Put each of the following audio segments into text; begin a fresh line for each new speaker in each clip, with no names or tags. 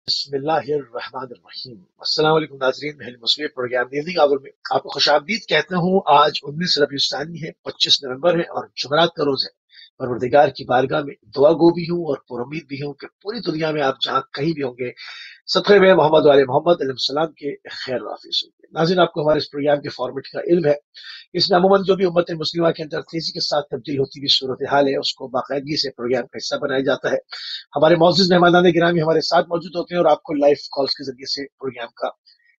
بسم اللہ الرحمن الرحیم۔ السلام علیکم ناظرین، محل مسئلہ پروگرام نیوزنگ آور میں آپ کو خوش آمدید کہتا ہوں۔ آج 19 ربیع الثانی ہے، 25 نومبر ہے اور جمعرات کا روز ہے۔ پروردگار کی بارگاہ میں دعا گو بھی ہوں اور پر امید بھی ہوں کہ پوری دنیا میں آپ جہاں کہیں بھی ہوں گے، صدقے میں محمد علیہ محمد علیہ السلام کے خیر وافظ ہوں گے۔ ناظرین، آپ کو ہمارے اس پروگرام کے فارمیٹ کا علم ہے۔ اس میں عموماً جو بھی امت مسلمہ کے اندر تیزی کے ساتھ تبدیل ہوتی ہوئی صورتحال ہے، اس کو باقاعدگی سے پروگرام کا حصہ بنایا جاتا ہے۔ ہمارے معزز مہمانان گرامی ہمارے ساتھ موجود ہوتے ہیں اور آپ کو لائف کالز کے ذریعے سے پروگرام کا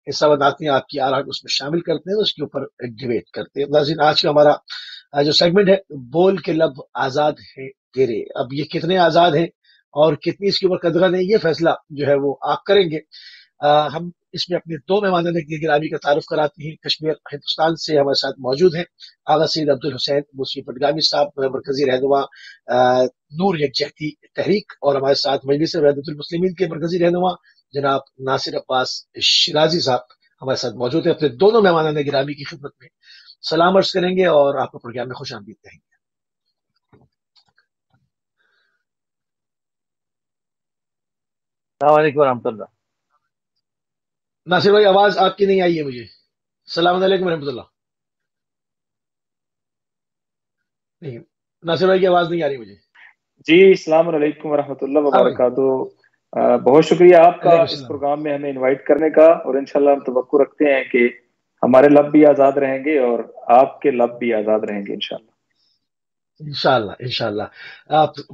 حصہ بناتے ہیں، آپ کی آراء اس میں شامل کرتے ہیں، اس کے اوپر ڈیبیٹ کرتے ہیں۔ ناظرین، آج کا ہمارا جو سیگمنٹ ہے، بول کے لب آزاد ہے تیرے۔ اب یہ کتنے آزاد ہیں اور کتنی اس کے اوپر قدغن نہیں، یہ فیصلہ جو ہے وہ آپ کریں گے۔ ہم اس میں اپنے دو مہمانان گرامی کا تعارف کراتے ہیں۔ کشمیر ہندوستان سے ہمارے ساتھ موجود ہیں آغا سید عبد الحسین موسی پٹگامی صاحب، مرکزی رہنما نور یکجہتی تحریک، اور ہمارے ساتھ مجلس وحدت المسلمین کے مرکزی رہنما جناب ناصر عباس شیرازی صاحب ہمارے ساتھ موجود ہیں۔ اپنے دونوں مہمانان گرامی کی خدمت میں سلام عرض کریں گے اور آپ کو پروگرام میں خوش آمدید کہیں گے۔
السلام علیکم ورحمۃ اللہ۔
ناصر بھائی، آواز آپ کی نہیں آئی ہے مجھے۔ السلام علیکم ورحمۃ اللہ۔ نہیں، ناصر بھائی کی آواز نہیں آ رہی مجھے۔
جی، السلام علیکم ورحمۃ اللہ
ہاں بھائی،
وبرکاتہ۔ بہت شکریہ آپ کا
علیکم
اس
السلام۔
پروگرام میں ہمیں انوائٹ کرنے کا، اور انشاءاللہ ہم توقع رکھتے ہیں کہ ہمارے لب بھی آزاد رہیں گے اور آپ کے لب بھی آزاد رہیں گے انشاءاللہ۔
انشاءاللہ انشاءاللہ۔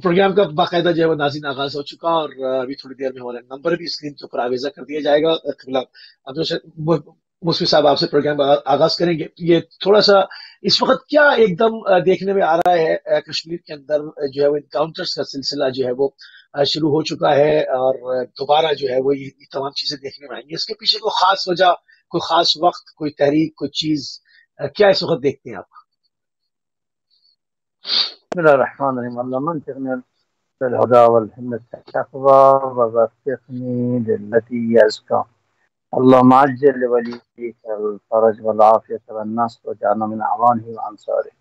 پروگرام کا باقاعدہ جو ہے وہ ناظرین آغاز ہو چکا، اور ابھی تھوڑی دیر میں ہمارا نمبر بھی اسکرین کے اوپر آویزہ کر دیا جائے گا۔ اب جو مصفی صاحب آپ سے پروگرام آغاز کریں گے، یہ تھوڑا سا اس وقت کیا ایک دم دیکھنے میں آ رہا ہے، کشمیر کے اندر جو ہے وہ انکاؤنٹرز کا سلسلہ جو ہے وہ شروع ہو چکا ہے، اور دوبارہ جو ہے وہ یہ تمام چیزیں دیکھنے میں آئیں گی۔ اس کے پیچھے کوئی خاص وجہ، کوئی خاص وقت، کوئی تحریک، کوئی چیز کیا اس وقت دیکھتے ہیں آپ؟
بسم اللہ الرحمن الرحیم، اللهم انصرني بالهدى والهمة التقوى ووفقني للتي هي أزكى، اللهم عجل لوليك الفرج والعافية والنصر واجعلنا من أعوانه وأنصاره۔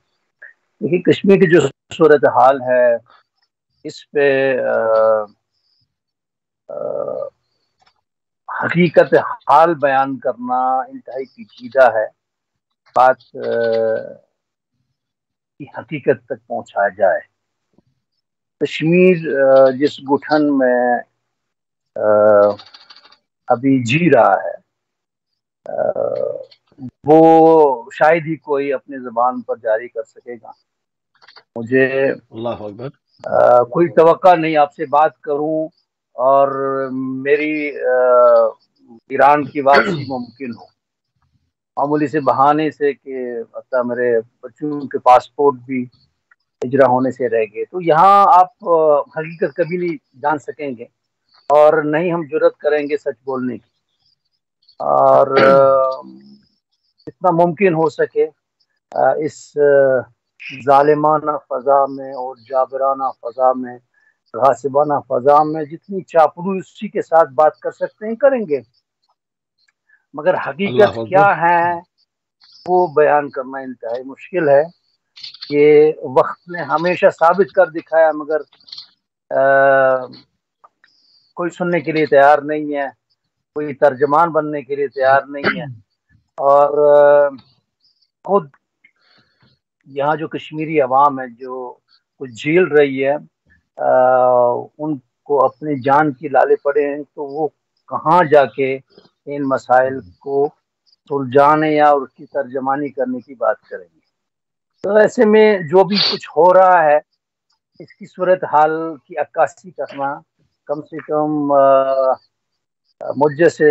دیکھیے، کشمیر کی جو صورتحال ہے اس پہ حقیقت حال بیان کرنا انتہائی پیچیدہ ہے۔ بات کی حقیقت تک پہنچایا جائے۔ کشمیر جس گٹھن میں ابھی جی رہا ہے، وہ شاید ہی کوئی اپنی زبان پر جاری کر سکے گا۔ مجھے
اللہ اکبر۔
کوئی توقع نہیں آپ سے بات کروں اور میری ایران کی واپسی ممکن ہو، معمولی سے بہانے سے کہ مطلب میرے بچوں کے پاسپورٹ بھی اجرا ہونے سے رہ گئے، تو یہاں آپ حقیقت کبھی نہیں جان سکیں گے اور نہیں ہم جرت کریں گے سچ بولنے کی، اور جتنا ممکن ہو سکے اس ظالمانہ فضا میں اور جابرانہ فضا میں، غاصبانہ فضا میں جتنی چاپلوسی کے ساتھ بات کر سکتے ہیں کریں گے، مگر حقیقت
اللہ
کیا
اکبر۔
ہے وہ بیان کرنا انتہائی مشکل ہے۔ یہ وقت نے ہمیشہ ثابت کر دکھایا، مگر کوئی سننے کے لیے تیار نہیں ہے، کوئی ترجمان بننے کے لیے تیار نہیں ہے، اور خود یہاں جو کشمیری عوام ہے جو کچھ جھیل رہی ہے، ان کو اپنی جان کی لالے پڑے ہیں، تو وہ کہاں جا کے ان مسائل کو سلجھانے یا اس کی ترجمانی کرنے کی بات کریں گے۔ تو ایسے میں جو بھی کچھ ہو رہا ہے اس کی صورتحال کی عکاسی کرنا کم سے کم مجھ سے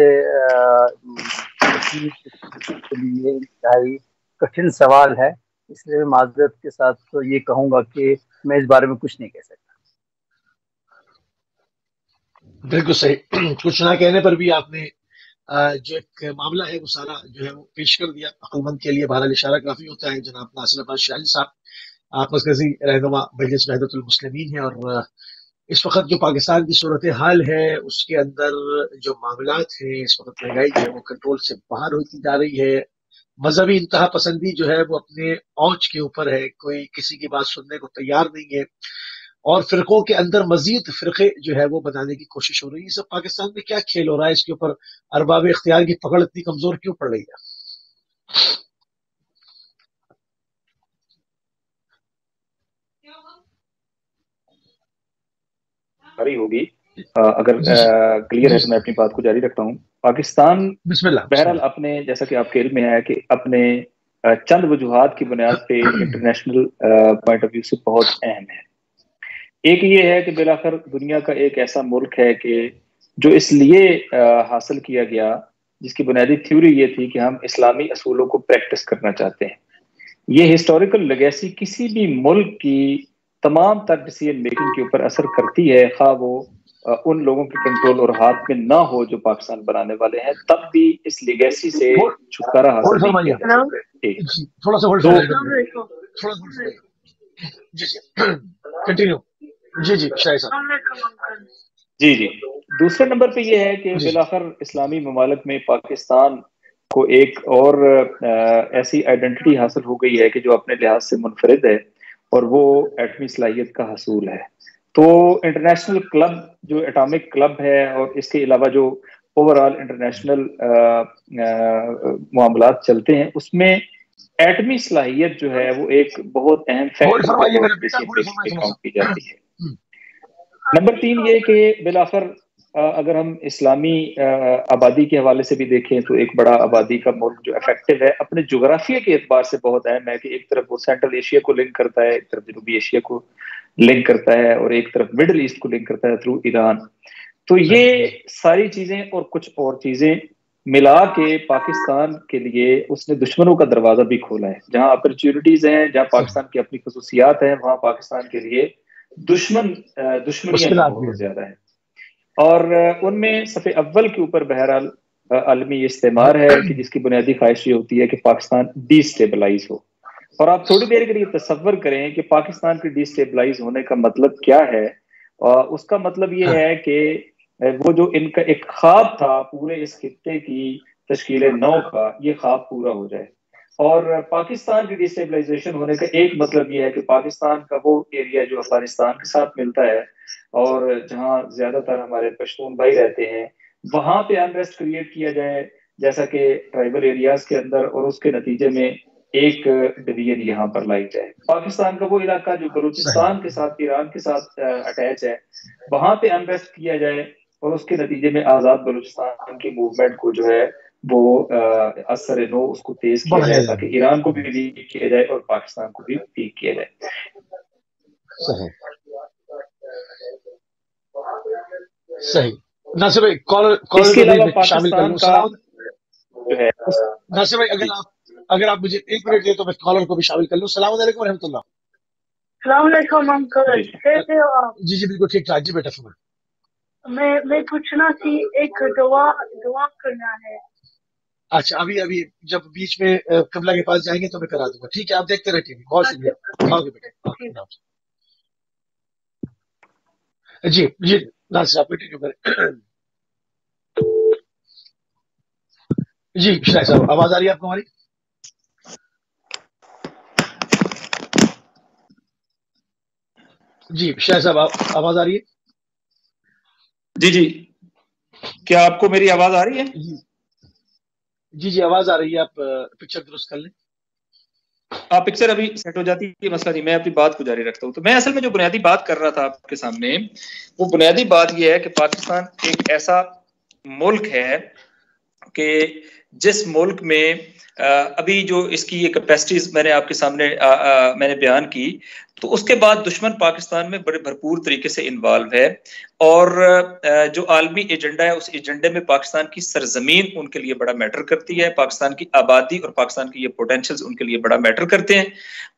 کے لیے انتہائی کٹھن سوال ہے، اس لیے میں معذرت کے ساتھ تو یہ کہوں گا کہ میں اس بارے میں کچھ نہیں کہہ سکتا۔
بالکل صحیح۔ کچھ نہ کہنے پر بھی آپ نے جو ایک معاملہ ہے وہ سارا جو ہے وہ پیش کر دیا۔ عقل مند کے لیے بہرحال اشارہ کافی ہوتا ہے۔ جناب ناصر عباس شاہی صاحب، آپ مرکزی رہنما مجلس وحدت المسلمین ہیں، اور اس وقت جو پاکستان کی صورتحال ہے اس کے اندر جو معاملات ہیں، اس وقت مہنگائی جو ہے وہ کنٹرول سے باہر ہوتی جا رہی ہے، مذہبی انتہا پسندی جو ہے وہ اپنے اوج کے اوپر ہے، کوئی کسی کی بات سننے کو تیار نہیں ہے، اور فرقوں کے اندر مزید فرقے جو ہے وہ بنانے کی کوشش ہو رہی ہے. سب پاکستان میں کیا کھیل ہو رہا ہے؟ اس کے اوپر ارباب اختیار کی پکڑ اتنی کمزور کیوں پڑ رہی ہے؟
ہوگی اگر کلیئر ہے تو میں اپنی بات کو جاری رکھتا ہوں. پاکستان
بسم اللہ.
بہرحال اپنے جیسا کہ آپ کے علم میں ہے کہ اپنے چند وجوہات کی بنیاد پہ انٹرنیشنل پوائنٹ آف ویو سے بہت اہم ہے. ایک یہ ہے کہ بالآخر دنیا کا ایک ایسا ملک ہے کہ جو اس لیے حاصل کیا گیا جس کی بنیادی تھیوری یہ تھی کہ ہم اسلامی اصولوں کو پریکٹس کرنا چاہتے ہیں. یہ ہسٹوریکل لیگیسی کسی بھی ملک کی تمام تر ڈیسیژن میکنگ کے اوپر اثر کرتی ہے، خواہ وہ ان لوگوں کے کنٹرول اور ہاتھ میں نہ ہو جو پاکستان بنانے والے ہیں، تب بھی اس لیگیسی سے چھٹکارا حاصل نہیں کیا جا سکتا.
تھوڑا سا کنٹینیو. جی شاہد صاحب.
جی دوسرے نمبر پہ یہ ہے کہ بالآخر اسلامی ممالک میں پاکستان کو ایک اور ایسی آئیڈینٹی حاصل ہو گئی ہے کہ جو اپنے لحاظ سے منفرد ہے، اور وہ ایٹمی صلاحیت کا حصول ہے. تو انٹرنیشنل کلب جو ایٹامک کلب ہے، اور اس کے علاوہ جو اوور آل انٹرنیشنل معاملات چلتے ہیں، اس میں ایٹمی صلاحیت جو ہے وہ ایک بہت اہم فیکٹر کاؤنٹ کی جاتی ہے. نمبر 3 یہ کہ بالآخر اگر ہم اسلامی آبادی کے حوالے سے بھی دیکھیں تو ایک بڑا آبادی کا ملک جو افیکٹو ہے اپنے جغرافیہ کے اعتبار سے بہت اہم ہے کہ ایک طرف وہ سینٹرل ایشیا کو لنک کرتا ہے، ایک طرف جنوبی ایشیا کو لنک کرتا ہے، اور ایک طرف مڈل ایسٹ کو لنک کرتا ہے تھرو ایران. تو یہ ساری چیزیں اور کچھ اور چیزیں ملا کے پاکستان کے لیے اس نے دشمنوں کا دروازہ بھی کھولا ہے. جہاں اپرچونٹیز ہیں، جہاں پاکستان کی اپنی خصوصیات ہیں، وہاں پاکستان کے لیے دشمنیاں بہت زیادہ ہیں. اور ان میں صف اول کے اوپر بہرحال عالمی استعمار ہے کہ جس کی بنیادی خواہش یہ ہوتی ہے کہ پاکستان ڈی اسٹیبلائز ہو. اور آپ تھوڑی دیر کے لیے تصور کریں کہ پاکستان کے ڈی اسٹیبلائز ہونے کا مطلب کیا ہے. اس کا مطلب یہ ہے کہ وہ جو ان کا ایک خواب تھا پورے اس خطے کی تشکیل نو کا، یہ خواب پورا ہو جائے. اور پاکستان کی ڈی اسٹیبلائزیشن ہونے کا ایک مطلب یہ ہے کہ پاکستان کا وہ ایریا جو افغانستان کے ساتھ ملتا ہے اور جہاں زیادہ تر ہمارے پشتون بھائی رہتے ہیں، وہاں پہ انریسٹ کریٹ کیا جائے جیسا کہ ٹرائبل ایریاز کے اندر، اور اس کے نتیجے میں ایک ڈویژن یہاں پر لائی جائے. پاکستان کا وہ علاقہ جو بلوچستان کے ساتھ ایران کے ساتھ اٹیچ ہے، وہاں پہ انریسٹ کیا جائے، اور اس کے نتیجے میں آزاد بلوچستان کی موومنٹ کو جو ہے وہ اثر نو اس کو تیز کیا جائے تاکہ ایران کو بھی ویک کیا جائے اور پاکستان کو بھی ویک کیا جائے.
صحیح. ناصر بھائی
اس کے علاوہ پاکستان کا جو ہے
ناصر بھائی اگر آپ مجھے 1 منٹ دیں تو میں کالر کو بھی شامل کر لوں. السلام علیکم ورحمۃ اللہ.
السلام علیکم انکل، کیسے ہو آپ؟
جی بالکل ٹھیک ٹھاک. جی بیٹا فرمائیں.
میں پوچھنا تھی، ایک دعا کرنا ہے.
اچھا ابھی جب بیچ میں قبلہ کے پاس جائیں گے تو میں کرا دوں گا. ٹھیک ہے، آپ دیکھتے رہے ٹی وی. بہت شکریہ. اوکے بیٹا. جی ناصر صاحب کنٹینیو کریں. جی شاہد صاحب آواز آ رہی ہے آپ کو ہماری؟ جی شاہد صاحب آواز آ رہی ہے؟
جی کیا آپ کو میری آواز آ رہی ہے؟
جی آواز آ رہی ہے. آپ پکچر درست کر لیں.
آپ پکچر ابھی سیٹ ہو جاتی ہے، مسئلہ نہیں. میں اپنی بات کو جاری رکھتا ہوں. تو میں اصل میں جو بنیادی بات کر رہا تھا آپ کے سامنے، وہ بنیادی بات یہ ہے کہ پاکستان ایک ایسا ملک ہے کہ جس ملک میں ابھی جو اس کی یہ کیپیسٹیز میں نے آپ کے سامنے میں نے بیان کی، تو اس کے بعد دشمن پاکستان میں بڑے بھرپور طریقے سے انوالو ہے، اور جو عالمی ایجنڈا ہے اس ایجنڈے میں پاکستان کی سرزمین ان کے لیے بڑا میٹر کرتی ہے، پاکستان کی آبادی اور پاکستان کی یہ پوٹینشلز ان کے لیے بڑا میٹر کرتے ہیں.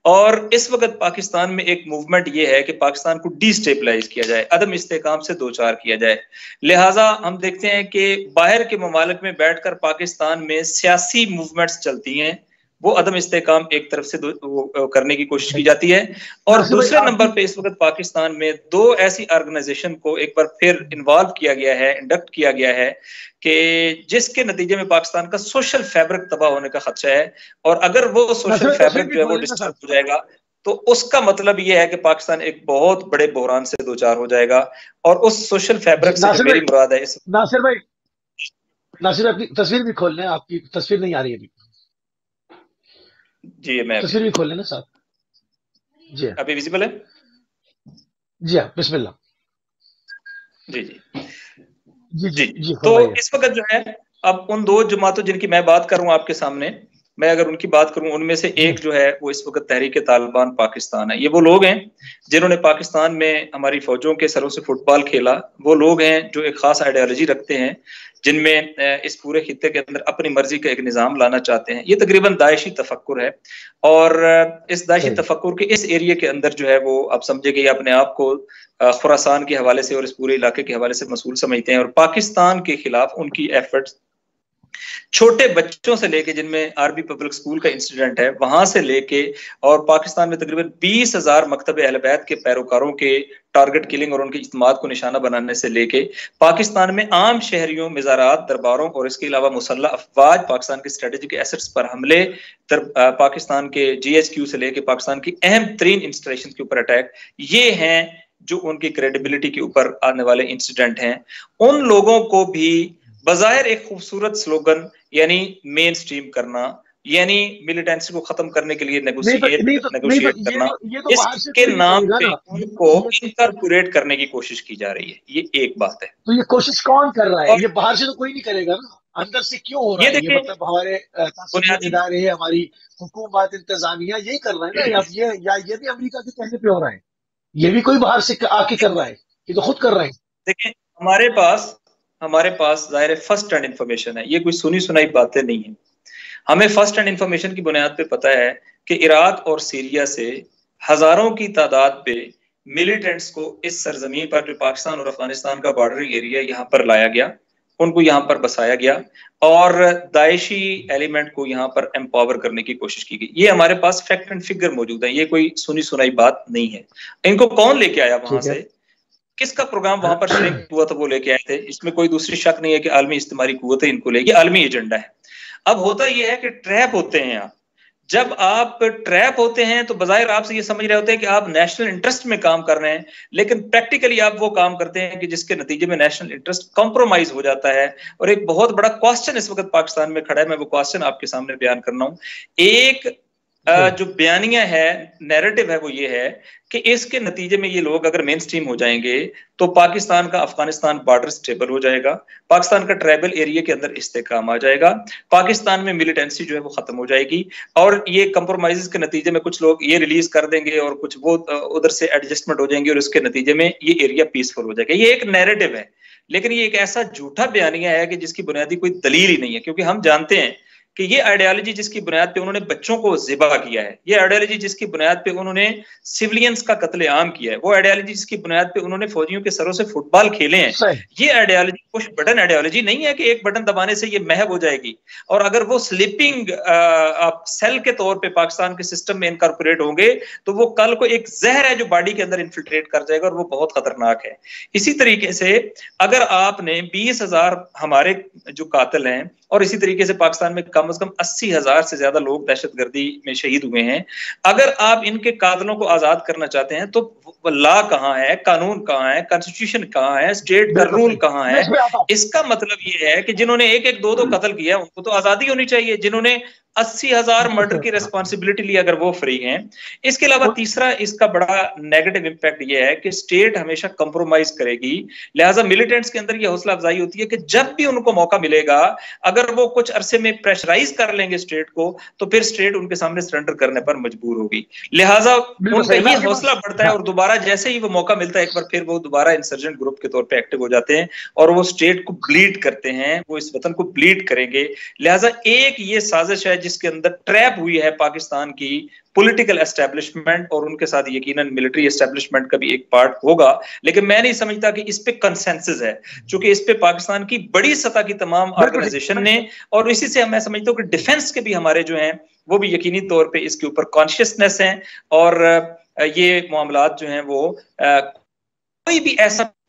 اور اس وقت پاکستان میں ایک موومنٹ یہ ہے کہ پاکستان کو ڈی اسٹیبلائز کیا جائے، عدم استحکام سے دوچار کیا جائے. لہٰذا ہم دیکھتے ہیں کہ باہر کے ممالک میں بیٹھ کر پاکستان میں سیاسی موومنٹس چلتی ہیں، وہ عدم استحکام ایک طرف سے کرنے کی کوشش کی جاتی ہے. اور دوسرے نمبر پہ اس وقت پاکستان میں 2 ایسی آرگنائزیشن کو ایک بار پھر انوالو کیا گیا ہے، انڈکٹ کیا گیا ہے، کہ جس کے نتیجے میں پاکستان کا سوشل فیبرک تباہ ہونے کا خدشہ ہے. اور اگر وہ سوشل فیبرک جو ہے وہ ڈسٹرب ہو جائے گا تو اس کا مطلب یہ ہے کہ پاکستان ایک بہت بڑے بحران سے دوچار ہو جائے گا. اور اس سوشل فیبرک سے جو میری مراد ہے
ناصر بھائی اپنی تصویر بھی کھول لیں, آپ کی تصویر نہیں آ رہی ابھی.
جی میں
تصویر بھی کھول لیں نا صاحب. جی
ابھی ویزیبل ہے؟
جی ہاں, بسم اللہ.
جی جی
جی
جی
جی
تو اس وقت جو ہے اب ان دو جماعتوں جن کی میں بات کروں آپ کے سامنے, میں اگر ان کی بات کروں, ان میں سے ایک جو ہے وہ اس وقت تحریک طالبان پاکستان ہے. یہ وہ لوگ ہیں جنہوں نے پاکستان میں ہماری فوجوں کے سروں سے فٹ بال کھیلا. وہ لوگ ہیں جو ایک خاص آئیڈیالوجی رکھتے ہیں, جن میں اس پورے خطے کے اندر اپنی مرضی کا ایک نظام لانا چاہتے ہیں. یہ تقریباً داعشی تفکر ہے, اور اس داعشی تفکر کے اس ایریے کے اندر جو ہے وہ آپ سمجھے کہ اپنے آپ کو خراسان کے حوالے سے اور اس پورے علاقے کے حوالے سے مسئول سمجھتے ہیں, اور پاکستان کے خلاف ان کی ایفرٹس چھوٹے بچوں سے لے کے, جن میں آربی پبلک اسکول کا انسیڈنٹ ہے وہاں سے لے کے, اور پاکستان میں تقریباً 20,000 مکتب اہل بیت کے پیروکاروں کے ٹارگٹ کلنگ اور ان کی اجتماعات کو نشانہ بنانے سے لے کے پاکستان میں عام شہریوں, مزارات, درباروں اور اس کے علاوہ مسلح افواج, پاکستان کے اسٹریٹجک ایسٹس پر حملے, پاکستان کے جی ایچ کیو سے لے کے پاکستان کی اہم ترین انسٹالیشن کے اوپر اٹیک, یہ ہیں جو ان کی کریڈیبلٹی کے اوپر آنے والے انسیڈنٹ ہیں. ان لوگوں کو بھی بظاہر ایک خوبصورت سلوگن یعنی مین سٹریم کرنا, یعنی ملیٹنسی کو ختم کرنے کے لیے نیگوشیٹ کرنا, اس کے نام پہ ان کو انکارپوریٹ کرنے کی کوشش کی جا رہی ہے. یہ ایک بات ہے.
تو یہ کوشش کون کر رہا ہے؟ یہ باہر سے تو کوئی نہیں کرے گا نا, اندر سے کیوں ہو رہا ہے یہ؟ مطلب ہمارے تعصبی ادارے, ہماری حکومت, انتظامیہ یہی کر رہے ہیں نا, یا یہ بھی امریکہ کے کہنے پہ ہو رہا ہے؟ یہ بھی کوئی باہر سے آ کے کر رہا ہے؟ یہ تو خود کر رہے ہیں.
دیکھیں ہمارے پاس ظاہر فرسٹ ہینڈ انفارمیشن ہے, یہ کوئی سنی سنائی باتیں نہیں ہیں. ہمیں فرسٹ ہینڈ انفارمیشن کی بنیاد پہ پتا ہے کہ عراق اور سیریا سے ہزاروں کی تعداد پہ ملیٹنٹس کو اس سرزمین پر, جو پاکستان اور افغانستان کا بارڈرنگ ایریا, یہاں پر لایا گیا, ان کو یہاں پر بسایا گیا, اور داعشی ایلیمنٹ کو یہاں پر امپاور کرنے کی کوشش کی گئی. یہ ہمارے پاس فیکٹ اینڈ فگر موجود ہے, یہ کوئی سنی سنائی بات نہیں ہے. ان کو کون لے کے آیا وہاں سے, کس کا پروگرام وہاں پر شرنک ہوا تھا, وہ لے کے آئے تھے. اس میں کوئی دوسری شک نہیں ہے کہ عالمی اجتماعی قوتیں ان کو لے گی, عالمی ایجنڈا ہے. اب ہوتا یہ ہے کہ ٹریپ ہوتے ہیں آپ, جب آپ ٹریپ ہوتے ہیں تو بظاہر آپ سے یہ سمجھ رہے ہوتے ہیں کہ آپ نیشنل انٹرسٹ میں کام کر رہے ہیں, لیکن پریکٹیکلی آپ وہ کام کرتے ہیں کہ جس کے نتیجے میں نیشنل انٹرسٹ کمپرومائز ہو جاتا ہے. اور ایک بہت بڑا کوسچن اس وقت پاکستان میں کھڑا ہے, میں وہ کوسچن آپ کے سامنے بیان کرنا ہوں. ایک جو بیانیہ ہے, نیریٹو ہے, وہ یہ ہے کہ اس کے نتیجے میں یہ لوگ اگر مین سٹریم ہو جائیں گے تو پاکستان کا افغانستان بارڈر سٹیبل ہو جائے گا, پاکستان کا ٹرائبل ایریا کے اندر استحکام آ جائے گا, پاکستان میں ملیٹنسی جو ہے وہ ختم ہو جائے گی, اور یہ کمپرومائز کے نتیجے میں کچھ لوگ یہ ریلیز کر دیں گے اور کچھ وہ ادھر سے ایڈجسٹمنٹ ہو جائیں گے, اور اس کے نتیجے میں یہ ایریا پیسفل ہو جائے گا. یہ ایک نیریٹو ہے, لیکن یہ ایک ایسا جھوٹا بیانیہ ہے کہ جس کی بنیادی کوئی دلیل ہی نہیں ہے. کیونکہ ہم جانتے ہیں کہ یہ آئیڈیالوجی جس کی بنیاد پہ انہوں نے بچوں کو ذبح کیا ہے, یہ آئیڈیالوجی جس کی بنیاد پہ انہوں نے سیولینز کا قتل عام کیا ہے, وہ آئیڈیالوجی جس کی بنیاد پہ انہوں نے فوجیوں کے سروں سے فٹ بال کھیلے ہیں, یہ آئیڈیالوجی پش بٹن آئیڈیالوجی نہیں ہے کہ ایک بٹن دبانے سے یہ محو ہو جائے گی. اور اگر وہ سلیپنگ سیل کے طور پہ پاکستان کے سسٹم میں انکارپوریٹ ہوں گے تو وہ کل کو ایک زہر ہے جو باڈی کے اندر انفلٹریٹ کر جائے گا, اور وہ بہت خطرناک ہے. اسی طریقے سے اگر آپ نے 20,000 ہمارے جو قاتل ہیں, اور اسی طریقے سے پاکستان میں کم از کم 80,000 سے زیادہ لوگ دہشت گردی میں شہید ہوئے ہیں, اگر آپ ان کے قاتلوں کو آزاد کرنا چاہتے ہیں تو لا کہاں ہے, قانون کہاں ہے, کانسٹیٹیوشن کہاں ہے, اسٹیٹ کا رول کہاں ہے؟ اس کا مطلب یہ ہے کہ جنہوں نے ایک ایک دو قتل کیا ان کو تو آزادی ہونی چاہیے, جنہوں نے 80,000 مرڈر کی ریسپانسبلٹی لی اگر وہ فری ہیں. اس کے علاوہ تیسرا اس کا بڑا نیگیٹو امپیکٹ یہ ہے کہ اسٹیٹ ہمیشہ کمپرومائز کرے گی, لہٰذا ملیٹنٹس کے اندر یہ حوصلہ افزائی ہوتی ہے کہ جب بھی ان کو موقع ملے گا, اگر وہ کچھ عرصے میں پریشرائز کر لیں گے اسٹیٹ کو, تو پھر اسٹیٹ ان کے سامنے سرنڈر کرنے پر مجبور ہوگی. لہٰذا ان کا یہ حوصلہ بڑھتا ہے, اور دوبارہ جیسے ہی وہ موقع ملتا ہے ایک بار پھر وہ دوبارہ انسرجنٹ گروپ کے طور پہ ایکٹیو ہو جاتے ہیں, اور وہ اسٹیٹ کو بلیڈ کرتے ہیں, وہ اس وطن کو بلیڈ کریں گے. لہٰذا ایک یہ سازش ہے جس کے اندر ٹریپ ہوئی ہے پاکستان کی پولیٹیکل اسٹیبلشمنٹ, اور ان کے ساتھ یقیناً ملٹری اسٹیبلشمنٹ کا بھی ایک پارٹ ہوگا. لیکن میں نہیں سمجھتا کہ اس پہ کنسنسس ہے, چونکہ اس پہ پاکستان کی بڑی سطح کی تمام آرگنائزیشن نے, اور اسی سے میں سمجھتا ہوں کہ ڈیفنس کے بھی ہمارے جو ہیں وہ بھی یقینی طور پہ اس کے اوپر کانشیسنس ہیں, اور یہ معاملات جو ہیں وہ کوئی بھی ایسا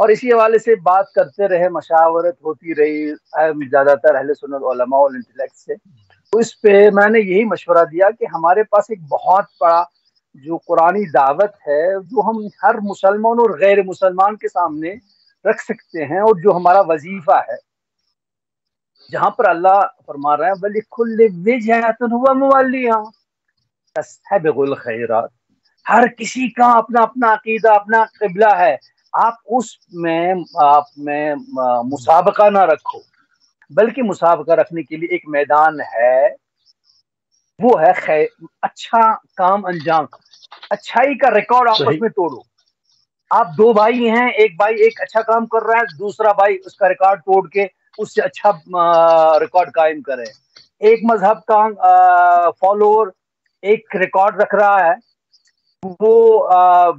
اور اسی حوالے سے بات کرتے رہے، مشاورت ہوتی رہی زیادہ تر اہل سنت علماء اور انٹلیکٹ سے. تو اس پہ میں نے یہی مشورہ دیا کہ ہمارے پاس ایک بہت بڑا جو قرآنی دعوت ہے جو ہم ہر مسلمان اور غیر مسلمان کے سامنے رکھ سکتے ہیں، اور جو ہمارا وظیفہ ہے، جہاں پر اللہ فرما رہا ہے وَلِكُلِّ وِجْهَةٌ هُوَ مُوَلِّيهَا فَاسْتَبِقُوا الْخَيْرَاتِ. ہر کسی کا اپنا اپنا عقیدہ، اپنا قبلہ ہے. آپ میں مسابقہ نہ رکھو، بلکہ مسابقہ رکھنے کے لیے ایک میدان ہے، وہ ہے خیر، اچھا کام انجام، اچھائی کا ریکارڈ آپس
صحیح.
میں توڑو. آپ دو بھائی ہیں، ایک بھائی ایک اچھا کام کر رہا ہے، دوسرا بھائی اس کا ریکارڈ توڑ کے اس سے اچھا ریکارڈ قائم کرے. ایک مذہب کا فالوور ایک ریکارڈ رکھ رہا ہے، وہ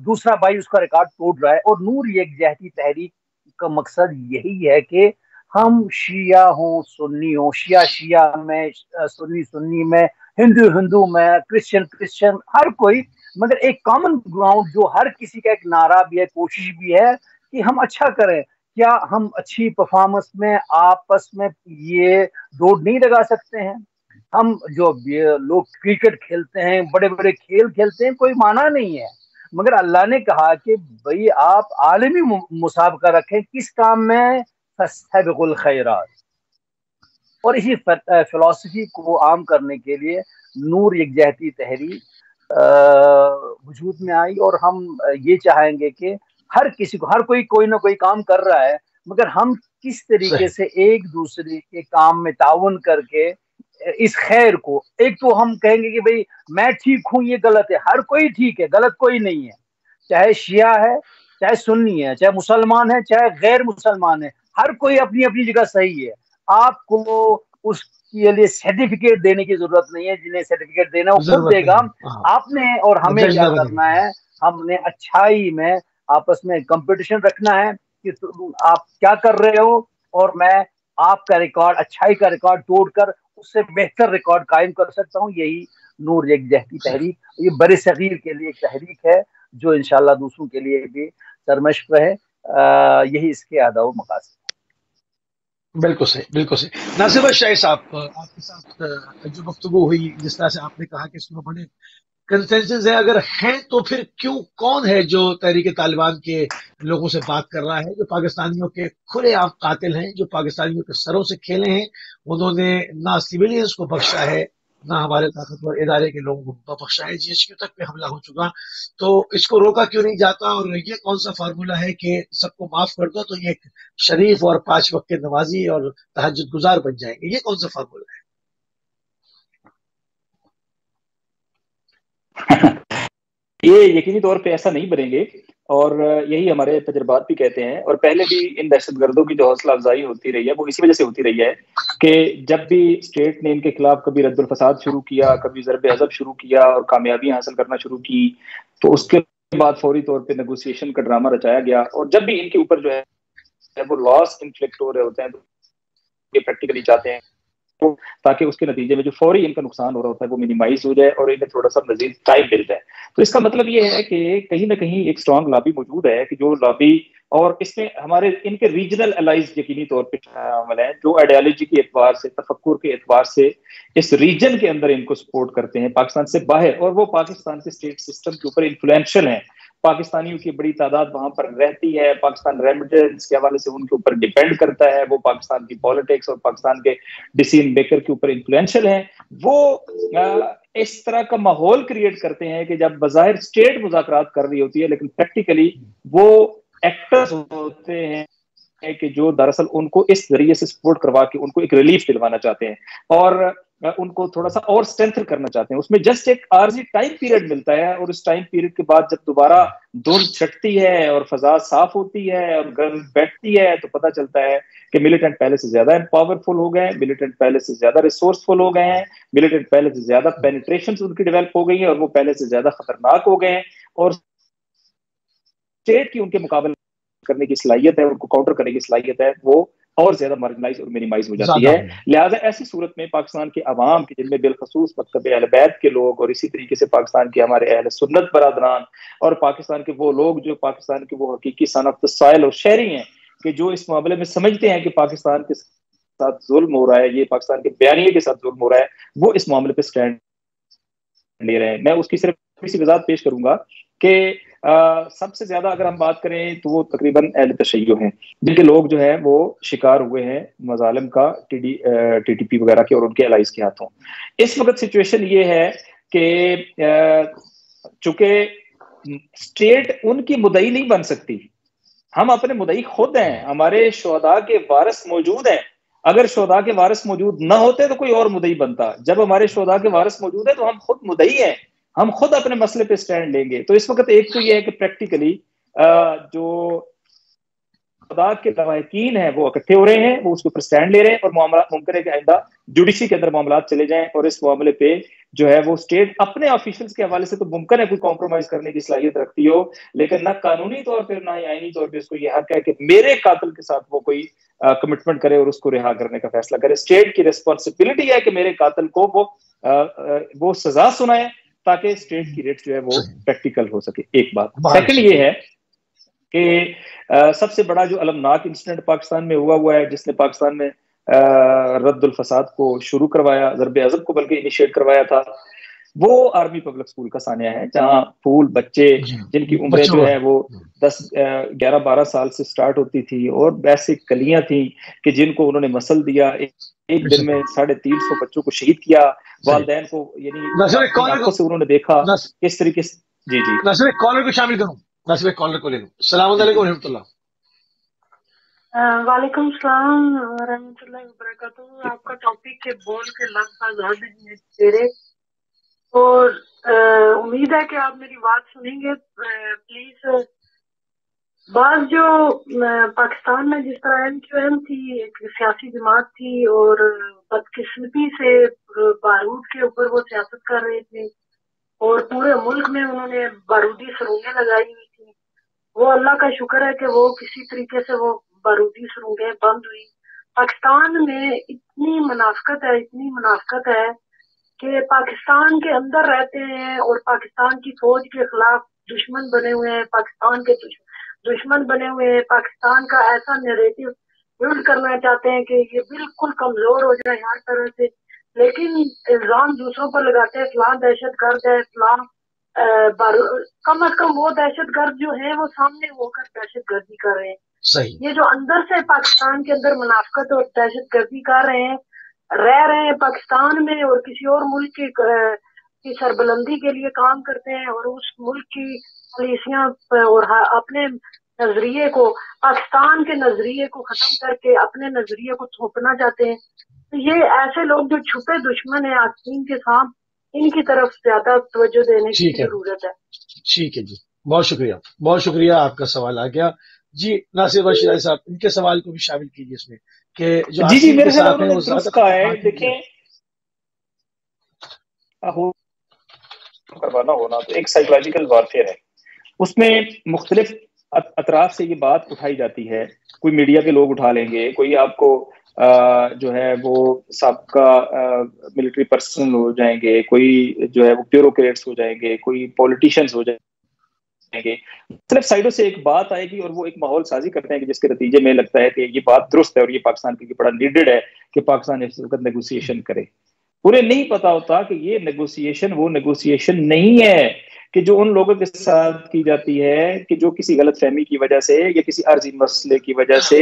دوسرا بھائی اس کا ریکارڈ توڑ رہا ہے. اور نور یکجہتی تحریک کا مقصد یہی ہے کہ ہم شیعہ ہوں، سنی ہوں، شیعہ میں، سنی سنی میں، ہندو ہندو میں، کرسچن، ہر کوئی، مگر ایک کامن گراؤنڈ جو ہر کسی کا ایک نعرہ بھی ہے، کوشش بھی ہے کہ ہم اچھا کریں. کیا ہم اچھی پرفارمنس میں آپس میں یہ دوڑ نہیں لگا سکتے ہیں؟ ہم جو لوگ کرکٹ کھیلتے ہیں، بڑے بڑے کھیل کھیلتے ہیں، کوئی معنی نہیں ہے، مگر اللہ نے کہا کہ بھئی آپ عالمی مسابقہ رکھیں کس کام میں؟ فاستبقوا الخیرات. اور اسی فلسفی کو عام کرنے کے لیے نور یکجہتی تحریک وجود میں آئی. اور ہم یہ چاہیں گے کہ ہر کسی کو، ہر کوئی نہ کوئی کام کر رہا ہے، مگر ہم کس طریقے
صحیح.
سے ایک دوسرے کے کام میں تعاون کر کے اس خیر کو، ایک تو ہم کہیں گے کہ بھئی میں ٹھیک ہوں یہ غلط ہے، ہر کوئی ٹھیک ہے، غلط کوئی نہیں ہے، چاہے شیعہ ہے، چاہے سنی ہے، چاہے مسلمان ہے، چاہے غیر مسلمان ہے، ہر کوئی اپنی اپنی جگہ صحیح ہے. آپ کو اس کے لیے سرٹیفکیٹ دینے کی ضرورت نہیں ہے، جنہیں سرٹیفکیٹ دینا وہ خود
ضرورت
دے گا.
نہیں ہے. ہاں.
آپ نے اور ہمیں
جج
کیا
نہ بنے.
کرنا ہے؟ ہم نے اچھائی میں آپس میں کمپٹیشن رکھنا ہے کہ آپ کیا کر رہے ہو، اور میں آپ کا ریکارڈ، اچھائی کا ریکارڈ توڑ کر اس سے بہتر ریکارڈ قائم کر سکتا ہوں. یہی نور یکجہتی تحریک، یہ بر صغیر کے لیے ایک تحریک ہے جو انشاءاللہ دوسروں کے لیے بھی سرمشق رہے. یہی اس کے اہداف و مقاصد.
بالکل صحیح، بالکل صحیح. ناصر بھائی شاہی صاحب، آپ کے ساتھ جو گفتگو ہوئی، جس طرح سے آپ نے کہا کہ اس میں بڑے کنسنسس ہے، اگر ہیں تو پھر کون ہے جو تحریک طالبان کے لوگوں سے بات کر رہا ہے، جو پاکستانیوں کے کھلے عام قاتل ہیں، جو پاکستانیوں کے سروں سے کھیلے ہیں؟ انہوں نے نہ سویلینز کو بخشا ہے، نہ ہمارے طاقتور ادارے کے لوگوں کو بخشا ہے. GHQ تک پہ حملہ ہو چکا، تو اس کو روکا کیوں نہیں جاتا؟ اور یہ کون سا فارمولا ہے کہ سب کو معاف کر دو تو یہ ایک شریف اور 5 وقت کے نمازی اور تہجد گزار بن جائیں گے؟ یہ کون سا فارمولا ہے؟
یہ یقینی طور پہ ایسا نہیں بنیں گے، اور یہی ہمارے تجربات بھی کہتے ہیں. اور پہلے بھی ان دہشت گردوں کی جو حوصلہ افزائی ہوتی رہی ہے وہ اسی وجہ سے ہوتی رہی ہے کہ جب بھی اسٹیٹ نے ان کے خلاف کبھی رد الفساد شروع کیا، کبھی ضرب عضب شروع کیا اور کامیابیاں حاصل کرنا شروع کی، تو اس کے بعد فوری طور پہ نیگوسیشن کا ڈرامہ رچایا گیا. اور جب بھی ان کے اوپر جو ہے وہ لاس انفلکٹ ہو رہے ہوتے ہیں تو یہ پریکٹیکلی چاہتے ہیں تاکہ اس کے نتیجے میں جو فوری ان کا نقصان ہو رہا ہوتا ہے وہ منیمائز ہو جائے اور انہیں تھوڑا سا مزید ٹائم مل جائے. تو اس کا مطلب یہ ہے کہ کہیں نہ کہیں ایک اسٹرانگ لابی موجود ہے کہ جو لابی، اور اس میں ہمارے ان کے ریجنل الائز یقینی طور پہ شامل ہیں جو آئیڈیالوجی کے اعتبار سے، تفکر کے اعتبار سے اس ریجن کے اندر ان کو سپورٹ کرتے ہیں پاکستان سے باہر، اور وہ پاکستان کے اسٹیٹ سسٹم کے اوپر انفلوئنشل ہیں. پاکستانیوں کی بڑی تعداد وہاں پر رہتی ہے، پاکستان ریمیٹنس کے حوالے سے ان کے اوپر ڈیپینڈ کرتا ہے، وہ پاکستان کی پالیٹکس اور پاکستان کے ڈیسیژن میکر کے اوپر انفلوئنشل ہیں. وہ اس طرح کا ماحول کریٹ کرتے ہیں کہ جب بظاہر اسٹیٹ مذاکرات کر رہی ہوتی ہے لیکن پریکٹیکلی وہ ایکٹرز ہوتے ہیں کہ جو دراصل ان کو اس ذریعے سے سپورٹ کروا کے ان کو ایک ریلیف دلوانا چاہتے ہیں اور ان کو تھوڑا سا اور اسٹرینتھ کرنا چاہتے ہیں. اس میں جسٹ ایک عارضی ٹائم پیریڈ ملتا ہے، اور اس ٹائم پیریڈ کے بعد جب دوبارہ دھند چھٹتی ہے اور فضا صاف ہوتی ہے اور گن بیٹھتی ہے تو پتہ چلتا ہے کہ ملیٹنٹ پہلے سے زیادہ پاورفل ہو گئے ہیں، ملیٹنٹ پہلے سے زیادہ ریسورسفل ہو گئے ہیں، ملیٹنٹ پہلے سے زیادہ پینیٹریشنز ان کی ڈیولپ ہو گئی ہیں، اور وہ پہلے سے زیادہ خطرناک ہو گئے ہیں، اور اسٹیٹ کی ان کے مقابلے کرنے کی صلاحیت ہے، ان کو کاؤنٹر کرنے کی صلاحیت ہے، وہ اور زیادہ مارجنلائز اور منیمائز ہو جاتی ہے. لہٰذا ایسی صورت میں پاکستان کے عوام کی، جن میں بالخصوص مکتب اہل بیت کے لوگ اور اسی طریقے سے پاکستان کے ہمارے اہل سنت برادران اور پاکستان کے وہ لوگ جو پاکستان کے وہ حقیقی صن آف دا سوائل اور شہری ہیں کہ جو اس معاملے میں سمجھتے ہیں کہ پاکستان کے ساتھ ظلم ہو رہا ہے، یہ پاکستان کے بیانیے کے ساتھ ظلم ہو رہا ہے، وہ اس معاملے پہ سٹینڈ لے رہے ہیں. میں اس کی صرف اسی وضاحت پیش کروں گا کہ سب سے زیادہ اگر ہم بات کریں تو وہ تقریباً اہل تشیع ہیں، جن کے لوگ جو ہیں وہ شکار ہوئے ہیں مظالم کا ٹی ٹی پی وغیرہ کے اور ان کے الائز کے ہاتھوں. اس وقت سچویشن یہ ہے کہ چونکہ اسٹیٹ ان کی مدعی نہیں بن سکتی، ہم اپنے مدعی خود ہیں، ہمارے شہداء کے وارث موجود ہیں. اگر شہداء کے وارث موجود نہ ہوتے تو کوئی اور مدعی بنتا. جب ہمارے شہداء کے وارث موجود ہیں تو ہم خود مدعی ہیں، ہم خود اپنے مسئلے پہ سٹینڈ لیں گے. تو اس وقت ایک تو یہ ہے کہ پریکٹیکلی جو خدا کے لواحقین ہیں وہ اکٹھے ہو رہے ہیں، وہ اس کے اوپر سٹینڈ لے رہے ہیں، اور معاملات ممکن ہے کہ آئندہ جوڈیشری کے اندر معاملات چلے جائیں اور اس معاملے پہ جو ہے وہ اسٹیٹ اپنے آفیشلز کے حوالے سے تو ممکن ہے کوئی کمپرومائز کرنے کی صلاحیت رکھتی ہو، لیکن نہ قانونی طور پہ نہ ہی آئینی طور پہ اس کو یہ حق ہے کہ میرے قاتل کے ساتھ وہ کوئی کمٹمنٹ کرے اور اس کو رہا کرنے کا فیصلہ کرے. اسٹیٹ کی ریسپانسبلٹی ہے کہ میرے قاتل کو وہ سزا سنائے تاکہ اسٹیٹ کی ریٹ جو ہے وہ پریکٹیکل ہو سکے. ایک بات. سیکنڈ یہ ہے کہ سب سے بڑا جو المناک انسیڈنٹ پاکستان میں ہوا ہے، جس نے پاکستان میں رد الفساد کو شروع کروایا، ضرب عضب کو بلکہ انیشیٹ کروایا تھا، وہ آرمی پبلک اسکول کا سانحہ ہے، جہاں پھول بچے جن کی عمریں جو ہے وہ 11-12 سال سے سٹارٹ ہوتی تھی اور ویسے کلیاں تھیں کہ جن کو انہوں نے مسل دیا. ایک دن میں 350 بچوں کو شہید کیا. والدین کو یعنی آنکھوں سے انہوں نے دیکھا کس طریقے سے. جی
ناصر کالر کو شامل کروں، ناصر کالر کو لے لوں. السلام علیکم و رحمۃ اللہ.
وعلیکم السلام ورحمۃ اللہ وبرکاتہ. آپ کا ٹاپک ہے بول کے لفظ آزاد تیرے، اور امید ہے کہ آپ میری بات سنیں گے. پلیز بعض جو پاکستان میں جس طرح MQM تھی، ایک سیاسی جماعت تھی اور بدقسمتی سے بارود کے اوپر وہ سیاست کر رہے تھے اور پورے ملک میں انہوں نے بارودی سرنگیں لگائی ہوئی تھی. وہ اللہ کا شکر ہے کہ وہ کسی طریقے سے وہ بارودی سرنگیں بند ہوئی. پاکستان میں اتنی منافقت ہے کہ پاکستان کے اندر رہتے ہیں اور پاکستان کی فوج کے خلاف دشمن بنے ہوئے ہیں، پاکستان کے دشمن بنے ہوئے ہیں، پاکستان کا ایسا نیریٹو بلڈ کرنا چاہتے ہیں کہ یہ بالکل کمزور ہو جائے ہر طرح سے، لیکن الزام دوسروں پر لگاتے ہیں فلاں دہشت گرد ہے، فلاں کم از کم وہ دہشت گرد جو ہے وہ سامنے ہو کر دہشت گردی کر رہے ہیں. صحیح. یہ جو اندر سے پاکستان کے اندر منافقت اور دہشت گردی کر رہے ہیں، رہ رہے ہیں پاکستان میں اور کسی اور ملک کی سربلندی کے لیے کام کرتے ہیں اور اس ملک کی پالیسیاں اور اپنے نظریے کو، پاکستان کے نظریے کو ختم کر کے اپنے نظریے کو تھوپنا چاہتے ہیں. تو یہ ایسے لوگ جو چھپے دشمن ہیں آستین کے ساتھ، ان کی طرف زیادہ توجہ دینے کی ضرورت ہے. ٹھیک
ہے جی، بہت شکریہ آپ کا سوال آ گیا. جی ناصر بشیر صاحب، ان کے سوال کو بھی شامل کیجیے اس میں کہ جو
جی میرے خیال میں درست کا ہے. دیکھیں کروانا ہونا تو ایک سائیکولوجیکل وارفیئر ہے، اس میں مختلف اطراف سے یہ بات اٹھائی جاتی ہے. کوئی میڈیا کے لوگ اٹھا لیں گے، کوئی آپ کو جو ہے وہ سابقہ ملٹری پرسن ہو جائیں گے، کوئی جو ہے وہ بیوروکریٹس ہو جائیں گے، کوئی پولیٹیشینز ہو جائیں گے. مختلف سائڈوں سے ایک بات آئے گی اور وہ ایک ماحول سازی کرتے ہیں کہ جس کے نتیجے میں لگتا ہے کہ یہ بات درست ہے اور یہ پاکستان کے لیے بڑا نیڈڈ ہے کہ پاکستان اس وقت نیگوسیشن کرے. انہیں نہیں پتا ہوتا کہ یہ نیگوسیشن وہ نیگوسیشن نہیں ہے کہ جو ان لوگوں کے ساتھ کی جاتی ہے کہ جو کسی غلط فہمی کی وجہ سے یا کسی عارضی مسئلے کی وجہ سے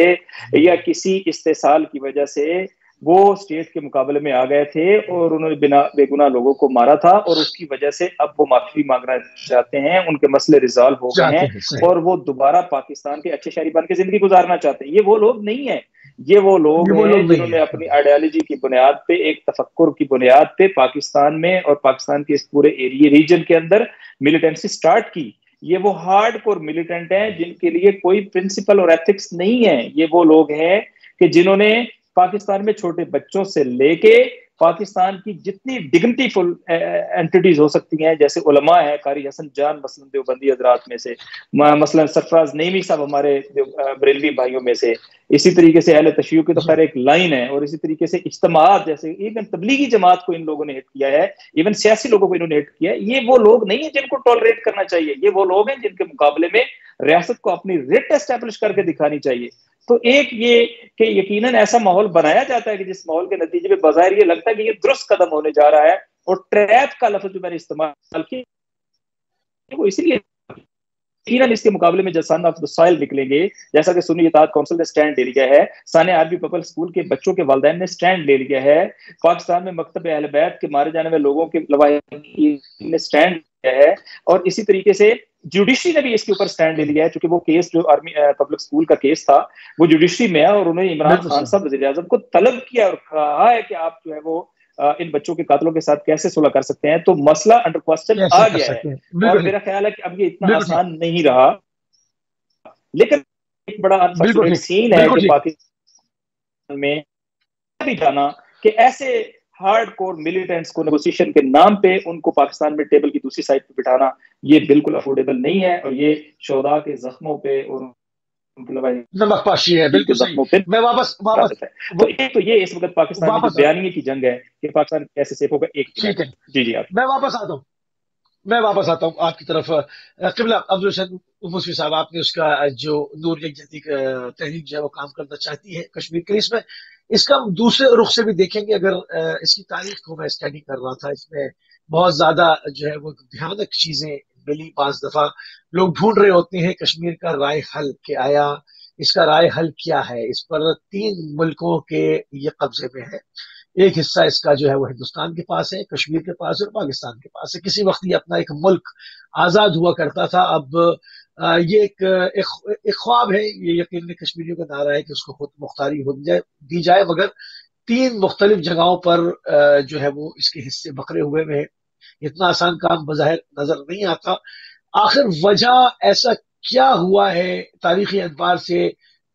یا کسی استحصال کی وجہ سے وہ اسٹیٹ کے مقابلے میں آ گئے تھے اور انہوں نے بے گناہ لوگوں کو مارا تھا اور اس کی وجہ سے اب وہ معافی مانگنا چاہتے ہیں، ان کے مسئلے ریزالو ہو گئے ہیں اور وہ دوبارہ پاکستان کے اچھے شہری بن کے زندگی گزارنا چاہتے ہیں. یہ وہ لوگ نہیں ہیں، یہ وہ لوگ ہیں جنہوں نے اپنی آئیڈیالوجی کی بنیاد پہ، ایک تفکر کی بنیاد پہ پاکستان میں اور پاکستان کے اس پورے ریجن کے اندر ملیٹنسی سٹارٹ کی. یہ وہ ہارڈ کور ملیٹنٹ ہیں جن کے لیے کوئی پرنسپل اور ایتھکس نہیں ہے. یہ وہ لوگ ہیں کہ جنہوں نے پاکستان میں چھوٹے بچوں سے لے کے پاکستان کی جتنی ڈگنیٹی فل اینٹیٹیز ہو سکتی ہیں، جیسے علماء ہیں، قاری حسن جان مثلاً دیوبندی حضرات میں سے، مثلاً سرفراز نعیمی صاحب ہمارے بریلوی بھائیوں میں سے، اسی طریقے سے اہل تشیع کی تو خیر ایک لائن ہے، اور اسی طریقے سے اجتماعات جیسے ایون تبلیغی جماعت کو ان لوگوں نے ہٹ کیا ہے، ایون سیاسی لوگوں کو انہوں نے ہٹ کیا ہے. یہ وہ لوگ نہیں ہیں جن کو ٹالریٹ کرنا چاہیے، یہ وہ لوگ ہیں جن کے مقابلے میں ریاست کو اپنی ریٹ اسٹیبلش کر کے دکھانی چاہیے. تو ایک یہ کہ یقیناً ایسا ماحول بنایا جاتا ہے کہ جس ماحول کے نتیجے میں بظاہر یہ لگتا ہے کہ یہ درست قدم ہونے جا رہا ہے، اور ٹریپ کا لفظ جو میں نے استعمال کیا وہ اس لیے یقیناً اس کے مقابلے میں جو سن آف دا سائل نکلیں گے، جیسا کہ سنی اتحاد کونسل نے سٹینڈ لے لیا ہے، ثانیہ عربی پبلک اسکول کے بچوں کے والدین نے سٹینڈ لے لیا ہے، پاکستان میں مکتب اہل بیت کے مارے جانے والے لوگوں کے لواحقین نے سٹینڈ لیا ہے، اور اسی طریقے سے جوڈیشری نے بھی اس کے اوپر سٹینڈ لے لیا ہے، چونکہ وہ کیس جو آرمی پبلک اسکول کا کیس تھا وہ جوڈیشری میں ہے، اور انہوں نے عمران خان صاحب وزیر اعظم کو طلب کیا اور کہا ہے کہ آپ جو ہے وہ ان بچوں کے قاتلوں کے ساتھ کیسے صلح کر سکتے ہیں. تو مسئلہ انڈر کوسچن آ گیا ہے، اور میرا خیال ہے کہ اب یہ اتنا آسان نہیں رہا. لیکن ایک بڑا انفارچونیٹ سین ہے کہ پاکستان میں بھی جانا کہ ایسے ہارڈ کور ملیٹنٹس کو نیگوسیشن کے نام پہ ان کو پاکستان میں ٹیبل کی دوسری سائڈ پہ بٹھانا یہ بالکل افورڈیبل نہیں ہے، اور یہ شہداء کے زخموں پہ اور
نمک پاشی ہے. بالکل صحیح. میں واپس
تو یہ اس وقت پاکستان میں جو بیانیے کی جنگ ہے کہ پاکستان کیسے سیف ہوگا. ایک جی آپ
میں واپس آتا ہوں آپ کی طرف. قبلہ عبد الحسین موسوی صاحب، آپ نے اس کا جو نور یکجہتی تحریک جو ہے وہ کام کرنا چاہتی ہے کشمیر کیس میں، اس کا ہم دوسرے رخ سے بھی دیکھیں گے. اگر اس کی تاریخ کو میں اسٹڈی کر رہا تھا، اس میں بہت زیادہ جو ہے وہ بھیانک چیزیں ملی. بعض دفعہ لوگ ڈھونڈ رہے ہوتے ہیں کشمیر کا رائے حل کہ آیا اس کا رائے حل کیا ہے. اس پر 3 ملکوں کے یہ قبضے میں ہے. ایک حصہ اس کا جو ہے وہ ہندوستان کے پاس ہے، کشمیر کے پاس ہے، اور پاکستان کے پاس ہے. کسی وقت یہ اپنا ایک ملک آزاد ہوا کرتا تھا. اب یہ ایک خواب ہے، یہ یقیناً کشمیریوں کا نعرہ ہے کہ اس کو خود مختاری دی جائے، مگر 3 مختلف جگہوں پر جو ہے وہ اس کے حصے بکھرے ہوئے میں. اتنا آسان کام بظاہر نظر نہیں آتا. آخر وجہ ایسا کیا ہوا ہے؟ تاریخی اعتبار سے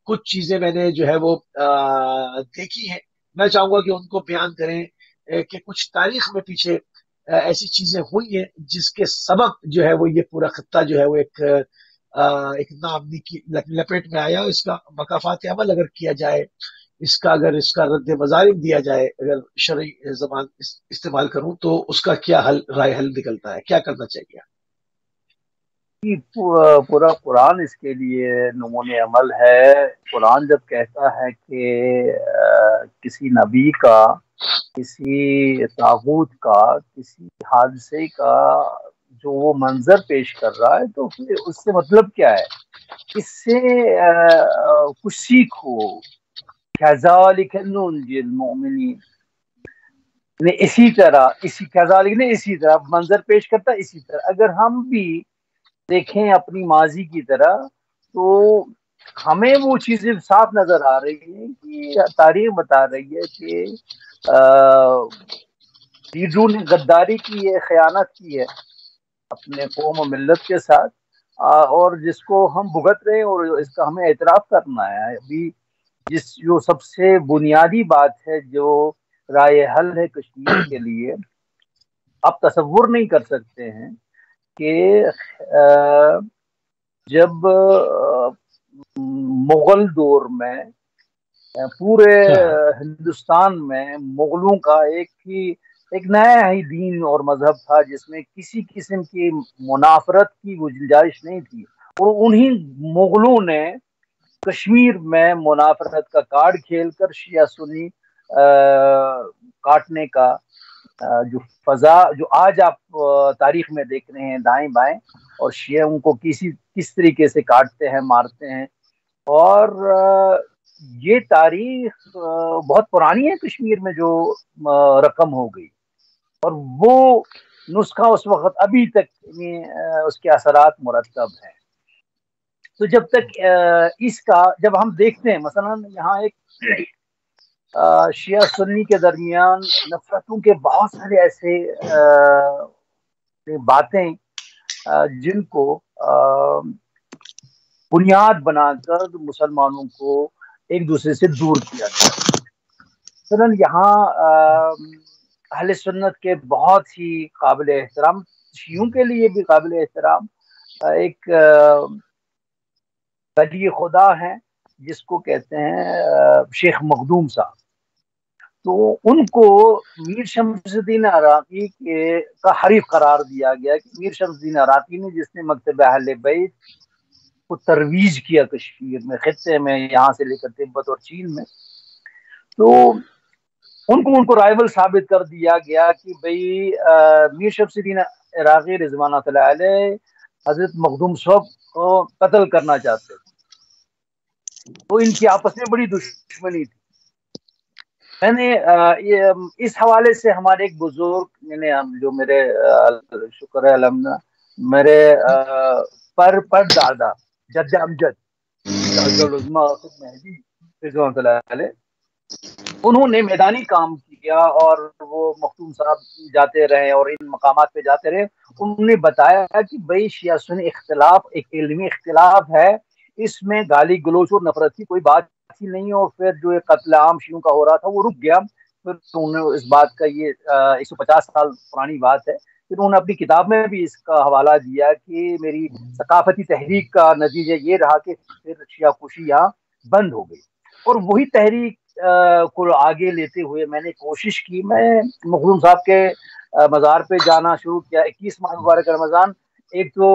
کچھ چیزیں میں نے جو ہے وہ دیکھی ہیں، میں چاہوں گا کہ ان کو بیان کریں کہ کچھ تاریخ میں پیچھے ایسی چیزیں ہوئی ہیں جس کے سبب جو ہے وہ یہ پورا خطہ جو ہے وہ ایک ناامنی کی لپیٹ میں آیا. اس کا مکافات عمل اگر کیا جائے، اگر اس کا رد مظالم دیا جائے، اگر شرعی زبان استعمال کروں تو اس کا کیا رائے حل نکلتا ہے؟ کیا کرنا چاہیے؟
پورا قرآن اس کے لیے نمونِ عمل ہے. قرآن جب کہتا ہے کہ کسی نبی کا، کسی طاغوت کا، کسی حادثے کا جو وہ منظر پیش کر رہا ہے، تو پھر اس سے مطلب کیا ہے؟ اس سے کچھ سیکھو. کذالک ننجی المؤمنین، اسی طرح منظر پیش کرتا ہے. اسی طرح اگر ہم بھی دیکھیں اپنی ماضی کی طرح، تو ہمیں وہ چیزیں صاف نظر آ رہی ہیں کہ تاریخ بتا رہی ہے کہ لیڈروں نے غداری کی ہے، خیانت کی ہے اپنے قوم و ملت کے ساتھ، اور جس کو ہم بھگت رہے ہیں، اور اس کا ہمیں اعتراف کرنا ہے. ابھی جو سب سے بنیادی بات ہے، جو رائے حل ہے کشمیر کے لیے، آپ تصور نہیں کر سکتے ہیں کہ جب مغل دور میں پورے ہندوستان میں مغلوں کا ایک نیا ہی دین اور مذہب تھا، جس میں کسی قسم کی منافرت کی گنجائش نہیں تھی، اور انہی مغلوں نے کشمیر میں منافرت کا کارڈ کھیل کر شیعہ سنی کاٹنے کا جو فضا جو آج آپ تاریخ میں دیکھ رہے ہیں دائیں بائیں، اور شیعہ ان کو کس طریقے سے کاٹتے ہیں، مارتے ہیں. اور یہ تاریخ بہت پرانی ہے کشمیر میں جو رقم ہو گئی، اور وہ نسخہ اس وقت ابھی تک اس کے اثرات مرتب ہیں. تو جب تک جب ہم دیکھتے ہیں مثلا یہاں ایک شیعہ سنی کے درمیان نفرتوں کے بہت سارے ایسے باتیں جن کو بنیاد بنا کر مسلمانوں کو ایک دوسرے سے دور کیا گیا. مثلا یہاں اہل سنت کے بہت ہی قابل احترام، شیعوں کے لیے بھی قابل احترام ایک ولی خدا ہیں جس کو کہتے ہیں شیخ مخدوم صاحب. تو ان کو میر شمس الدین عراقی کا حریف قرار دیا گیا کہ میر شمس الدین عراقی نے جس نے مکتبہ اہل بیت کو ترویج کیا کشمیر میں، خطے میں، یہاں سے لے کر تبت اور چین میں، تو ان کو رائول ثابت کر دیا گیا کہ بھئی میر شمس الدین عراقی رضوان اللہ علیہ حضرت مخدوم صاحب کو قتل کرنا چاہتے تھے. تو ان کی آپس میں بڑی دشمنی تھی. میں نے اس حوالے سے ہمارے ایک بزرگ جو میرے شکر ہے الحمدللہ میرے پر دادا جد امجد العظمہ مہدی رضوان اللہ علیہ، انہوں نے میدانی کام کیا اور وہ مخدوم صاحب جاتے رہے اور ان مقامات پہ جاتے رہے. انہوں نے بتایا کہ بھئی شیعہ سنی اختلاف ایک علمی اختلاف ہے، اس میں گالی گلوچ اور نفرت کی کوئی بات ہی نہیں. اور پھر جو قتل عام شیعوں کا ہو رہا تھا وہ رک گیا. پھر انہوں نے اس بات کا، یہ 150 سال پرانی بات ہے، پھر انہوں نے اپنی کتاب میں بھی اس کا حوالہ دیا کہ میری ثقافتی تحریک کا نتیجہ یہ رہا کہ پھر شیعہ کشی یہاں بند ہو گئی. اور وہی تحریک کو آگے لیتے ہوئے میں نے کوشش کی، میں مخدوم صاحب کے مزار پہ جانا شروع کیا. 21 ماہ مبارک رمضان، ایک تو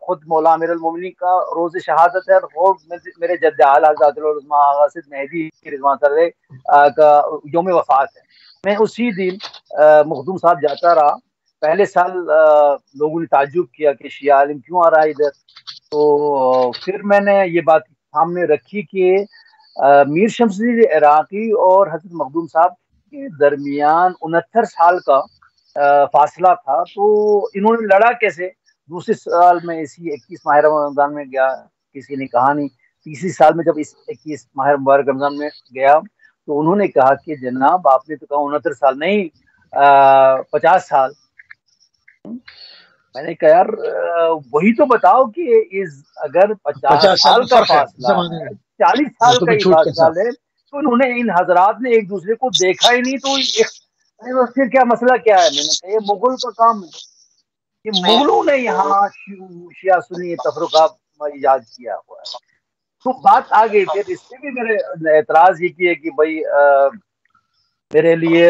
خود مولا امیر المومنین کا روز شہادت ہے اور میرے جد اعلی حضرت العظمہ غاسد مہدی رضوان اللہ کا یوم وفات ہے. میں اسی دن مخدوم صاحب جاتا رہا. پہلے سال لوگوں نے تعجب کیا کہ شیعہ عالم کیوں آ رہا ہے ادھر. تو پھر میں نے یہ بات سامنے رکھی کہ میر شمس الدین عراقی اور حضرت مخدوم صاحب کے درمیان 69 سال کا فاصلہ تھا. تو انہوں نے لڑا کیسے؟ دوسرے سال میں اسی 21 ماہ رمضان میں گیا، کسی نے کہا نہیں. تیسری سال میں جب اس 21 ماہ مبارک رمضان میں گیا تو انہوں نے کہا کہ جناب آپ نے تو کہا 69 سال نہیں 50 سال. میں نے کہا یار وہی تو بتاؤ کہ اگر 50 سال کا فاصلہ ہے، 40 سال کا ہی فاصلہ ہے، تو انہوں نے ان حضرات نے ایک دوسرے کو دیکھا ہی نہیں. تو پھر کیا مسئلہ کیا ہے؟ میں نے کہا یہ مغل کا کام ہے، کہ مغلوں نے یہاں شیعہ سنی تفرقہ ایجاد کیا ہوا ہے. تو بات آ گئی. پھر اس سے بھی میرے اعتراض یہ کیے کہ بھائی میرے لیے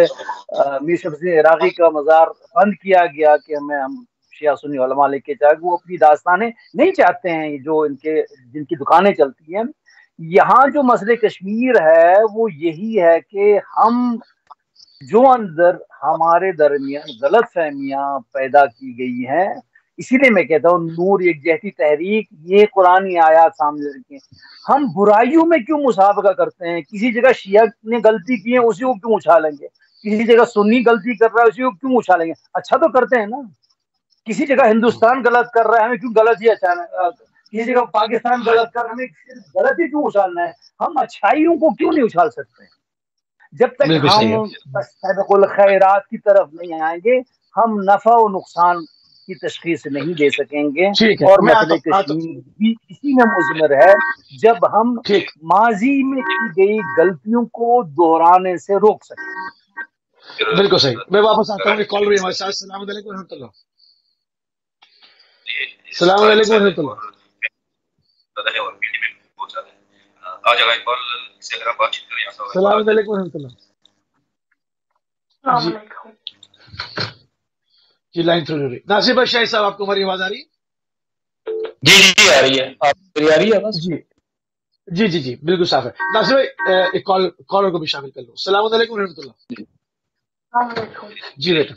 میر شمس الدین عراقی کا مزار بند کیا گیا کہ ہم شیعہ سنی علماء لے کے جائے. وہ اپنی داستانیں نہیں چاہتے ہیں جو جن کی دکانیں چلتی ہیں. یہاں جو مسئلہ کشمیر ہے وہ یہی ہے کہ ہم جو اندر ہمارے درمیان غلط فہمیاں پیدا کی گئی ہیں، اسی لیے میں کہتا ہوں نور یکجہتی تحریک یہ قرآنی آیات سامنے رکھیں. ہم برائیوں میں کیوں مسابقہ کرتے ہیں؟ کسی جگہ شیعہ نے غلطی کی ہے اسی کو کیوں اچھالیں گے؟ کسی جگہ سنی غلطی کر رہا ہے اسی کو کیوں اچھالیں گے؟ اچھا تو کرتے ہیں نا. کسی جگہ ہندوستان غلط کر رہا ہے ہمیں کیوں غلط ہی اچھانا؟ کسی جگہ پاکستان غلط کر رہا ہے ہمیں غلط ہی کیوں اچھالنا ہے؟ ہم اچھائیوں کو کیوں نہیں اچھال سکتے؟ جب تک ہم سابق الخیرات کی طرف نہیں آئیں گے ہم نفع و نقصان کی تشخیص نہیں دے سکیں گے. اور مسئلہ کشمیر بھی اسی میں مضمر ہے جب ہم ماضی میں کی گئی غلطیوں کو دہرانے سے روک سکیں.
بالکل صحیح. میں واپس آتا ہوں. ایک کال بھی ہمارے ساتھ. السلام علیکم ورحمۃ اللہ. السلام علیکم ورحمۃ اللہ. السلام علیکم ورحمۃ اللہ.
السلام علیکم.
جی لائن تھرو رہی. ناصر بھائی شاہی صاحب آپ کو ہماری آواز آ رہی ہے؟
جی آ رہی ہے. آپ آ رہی ہے بس؟
جی بالکل صاف ہے. ناصر بھائی ایک کالر کو بھی شامل کر لو. السلام علیکم ورحمۃ اللہ.
السلام علیکم.
جی بیٹا.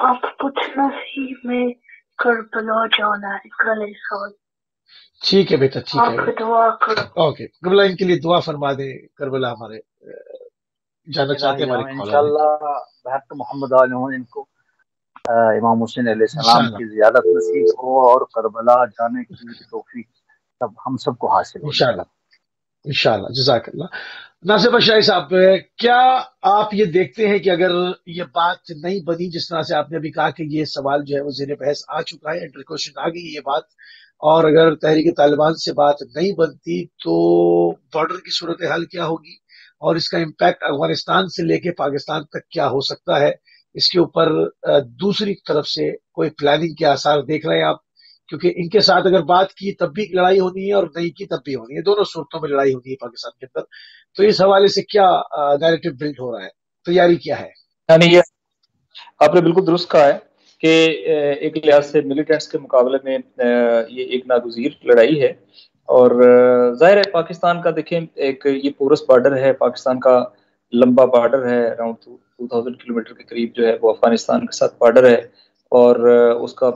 آپ پوچھنا سی میں کربلا جانا ہے کل سال.
ٹھیک ہے بیٹا ٹھیک ہے.
آپ دعا کرو.
اوکے کربلا ان کے لیے دعا فرما دیں. کربلا ہمارے جانا چاہتے ہیں ہمارے
انشاءاللہ بحق محمد علیہ ان کو امام حسین علیہ السلام کی زیارت نصیب ہو اور کربلا جانے کی توفیق سب ہم سب کو حاصل ہو.
انشاءاللہ جزاک اللہ. ناصر بشائی صاحب کیا آپ یہ دیکھتے ہیں کہ اگر یہ بات نہیں بنی جس طرح سے آپ نے ابھی کہا کہ یہ سوال جو ہے وہ زیر بحث آ چکا ہے, انٹر کوشچن آ گئی یہ بات, اور اگر تحریک طالبان سے بات نہیں بنتی تو بارڈر کی صورتحال کیا ہوگی؟ اور اس کا امپیکٹ افغانستان سے لے کے پاکستان تک کیا ہو سکتا ہے، اس کے اوپر دوسری طرف سے کوئی پلاننگ کے آثار دیکھ رہے ہیں آپ؟ کیونکہ ان کے ساتھ اگر بات کی تب بھی لڑائی ہونی ہے اور نہیں کی تب بھی ہونی ہے، دونوں صورتوں میں لڑائی ہونی ہے پاکستان کے اندر. تو اس حوالے سے کیا نیریٹو بلڈ ہو رہا ہے، تیاری کیا ہے؟
یعنی یہ آپ نے بالکل درست کہا ہے کہ ایک لحاظ سے ملیٹنٹس کے مقابلے میں یہ ایک ناگزیر لڑائی ہے. اور ظاہر ہے پاکستان کا دیکھیں ایک یہ پورس بارڈر ہے، پاکستان کا لمبا بارڈر ہے، اراؤنڈ 2000 کلومیٹر کے قریب جو ہے وہ افغانستان کے ساتھ بارڈر ہے. اور اس کا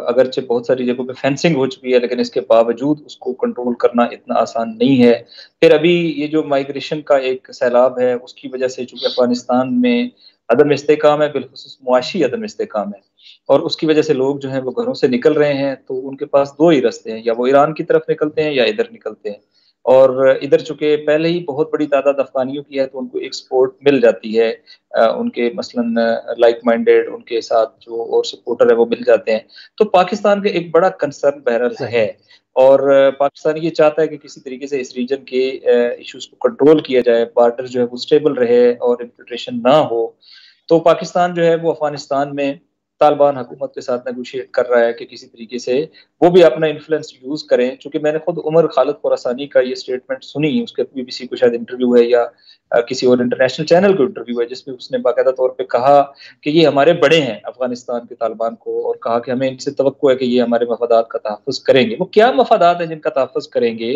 اگرچہ بہت ساری جگہوں پہ فینسنگ ہو چکی ہے، لیکن اس کے باوجود اس کو کنٹرول کرنا اتنا آسان نہیں ہے. پھر ابھی یہ جو مائگریشن کا ایک سیلاب ہے اس کی وجہ سے چونکہ افغانستان میں عدم استحکام ہے، بالخصوص معاشی عدم استحکام ہے، اور اس کی وجہ سے لوگ جو ہیں وہ گھروں سے نکل رہے ہیں. تو ان کے پاس دو ہی رستے ہیں، یا وہ ایران کی طرف نکلتے ہیں یا ادھر نکلتے ہیں. اور ادھر چونکہ پہلے ہی بہت بڑی تعداد افغانیوں کی ہے تو ان کو ایک سپورٹ مل جاتی ہے، ان کے مثلاً لائک مائنڈیڈ ان کے ساتھ جو اور سپورٹر ہے وہ مل جاتے ہیں. تو پاکستان کا ایک بڑا کنسرن بہرحال ہے، اور پاکستان یہ چاہتا ہے کہ کسی طریقے سے اس ریجن کے ایشوز کو کنٹرول کیا جائے، بارڈر جو ہے وہ اسٹیبل رہے اور انفلٹریشن نہ ہو. تو پاکستان جو ہے وہ افغانستان میں طالبان حکومت کے ساتھ نیگوشیٹ کر رہا ہے کہ کسی طریقے سے وہ بھی اپنا انفلوئنس یوز کریں. چونکہ میں نے خود عمر خالد خراسانی کا یہ سٹیٹمنٹ سنی، اس کے BBC کو شاید انٹرویو ہے یا کسی اور انٹرنیشنل چینل کو انٹرویو ہے، جس میں اس نے باقاعدہ طور پہ کہا کہ یہ ہمارے بڑے ہیں افغانستان کے طالبان کو، اور کہا کہ ہمیں ان سے توقع ہے کہ یہ ہمارے مفادات کا تحفظ کریں گے. وہ کیا مفادات ہیں جن کا تحفظ کریں گے،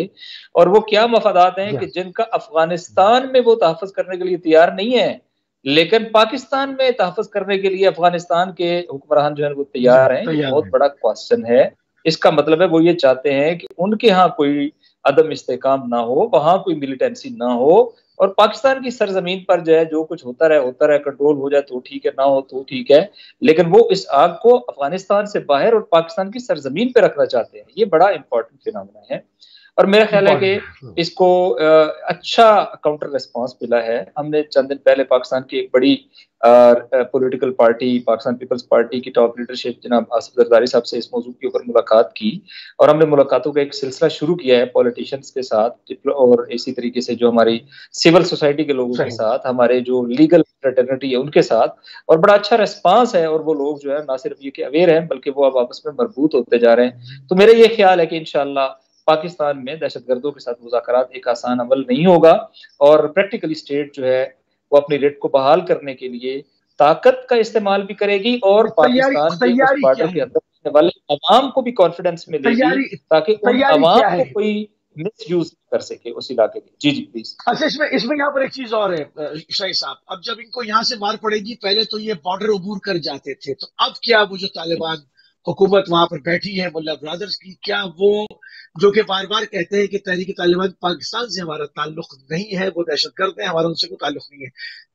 اور وہ کیا مفادات ہیں کہ جن کا افغانستان میں وہ تحفظ کرنے کے لیے تیار نہیں ہے، لیکن پاکستان میں تحفظ کرنے کے لیے افغانستان کے حکمران جو ہیں وہ تیار ہیں؟ یہ بہت بڑا کوشچن ہے. اس کا مطلب ہے وہ یہ چاہتے ہیں کہ ان کے ہاں کوئی عدم استحکام نہ ہو، وہاں کوئی ملیٹنسی نہ ہو، اور پاکستان کی سرزمین پر جو ہے جو کچھ ہوتا رہے کنٹرول ہو جائے تو ٹھیک ہے، نہ ہو تو ٹھیک ہے، لیکن وہ اس آگ کو افغانستان سے باہر اور پاکستان کی سرزمین پہ رکھنا چاہتے ہیں. یہ بڑا امپورٹنٹ فینومینا ہے، اور میرا خیال ہے کہ اس کو اچھا کاؤنٹر ریسپانس ملا ہے. ہم نے چند دن پہلے پاکستان کی ایک بڑی پولیٹیکل پارٹی پاکستان پیپلز پارٹی کی ٹاپ لیڈرشپ جناب آصف زرداری صاحب سے اس موضوع کے اوپر ملاقات کی، اور ہم نے ملاقاتوں کا ایک سلسلہ شروع کیا ہے پولیٹیشینز کے ساتھ، اور اسی طریقے سے جو ہماری سول سوسائٹی کے لوگوں کے ساتھ، ہمارے جو لیگل فریٹرنٹی ہے ان کے ساتھ، اور بڑا اچھا ریسپانس ہے. اور وہ لوگ جو ہے نہ صرف یہ کہ اویئر ہیں بلکہ وہ اب آپس میں مربوط ہوتے جا رہے ہیں. تو میرا یہ خیال ہے کہ انشاءاللہ پاکستان میں دہشت گردوں کے ساتھ مذاکرات ایک آسان عمل نہیں ہوگا، اور پریکٹیکلی اسٹیٹ جو ہے وہ اپنی ریٹ کو بحال کرنے کے لیے طاقت کا استعمال بھی کرے گی، اور پاکستان کے اس بارڈر کے اندر رہنے والے عوام کو بھی کانفیڈنس ملے گی تاکہ ان عوام کو کوئی مس یوز کر سکے اس علاقے کی. جی پلیز.
اچھا، اس میں یہاں پر ایک چیز اور ہے شاہی صاحب، اب جب ان کو یہاں سے مار پڑے گی، پہلے تو یہ بارڈر عبور کر جاتے تھے، تو اب کیا وہ جو طالبان حکومت وہاں پر بیٹھی ہے ملا برادرز کی، کیا وہ جو کہ بار بار کہتے ہیں کہ تحریک طالبان پاکستان سے ہمارا تعلق نہیں ہے، وہ دہشت گرد ہیں، ہمارا ان سے کوئی تعلق نہیں ہے،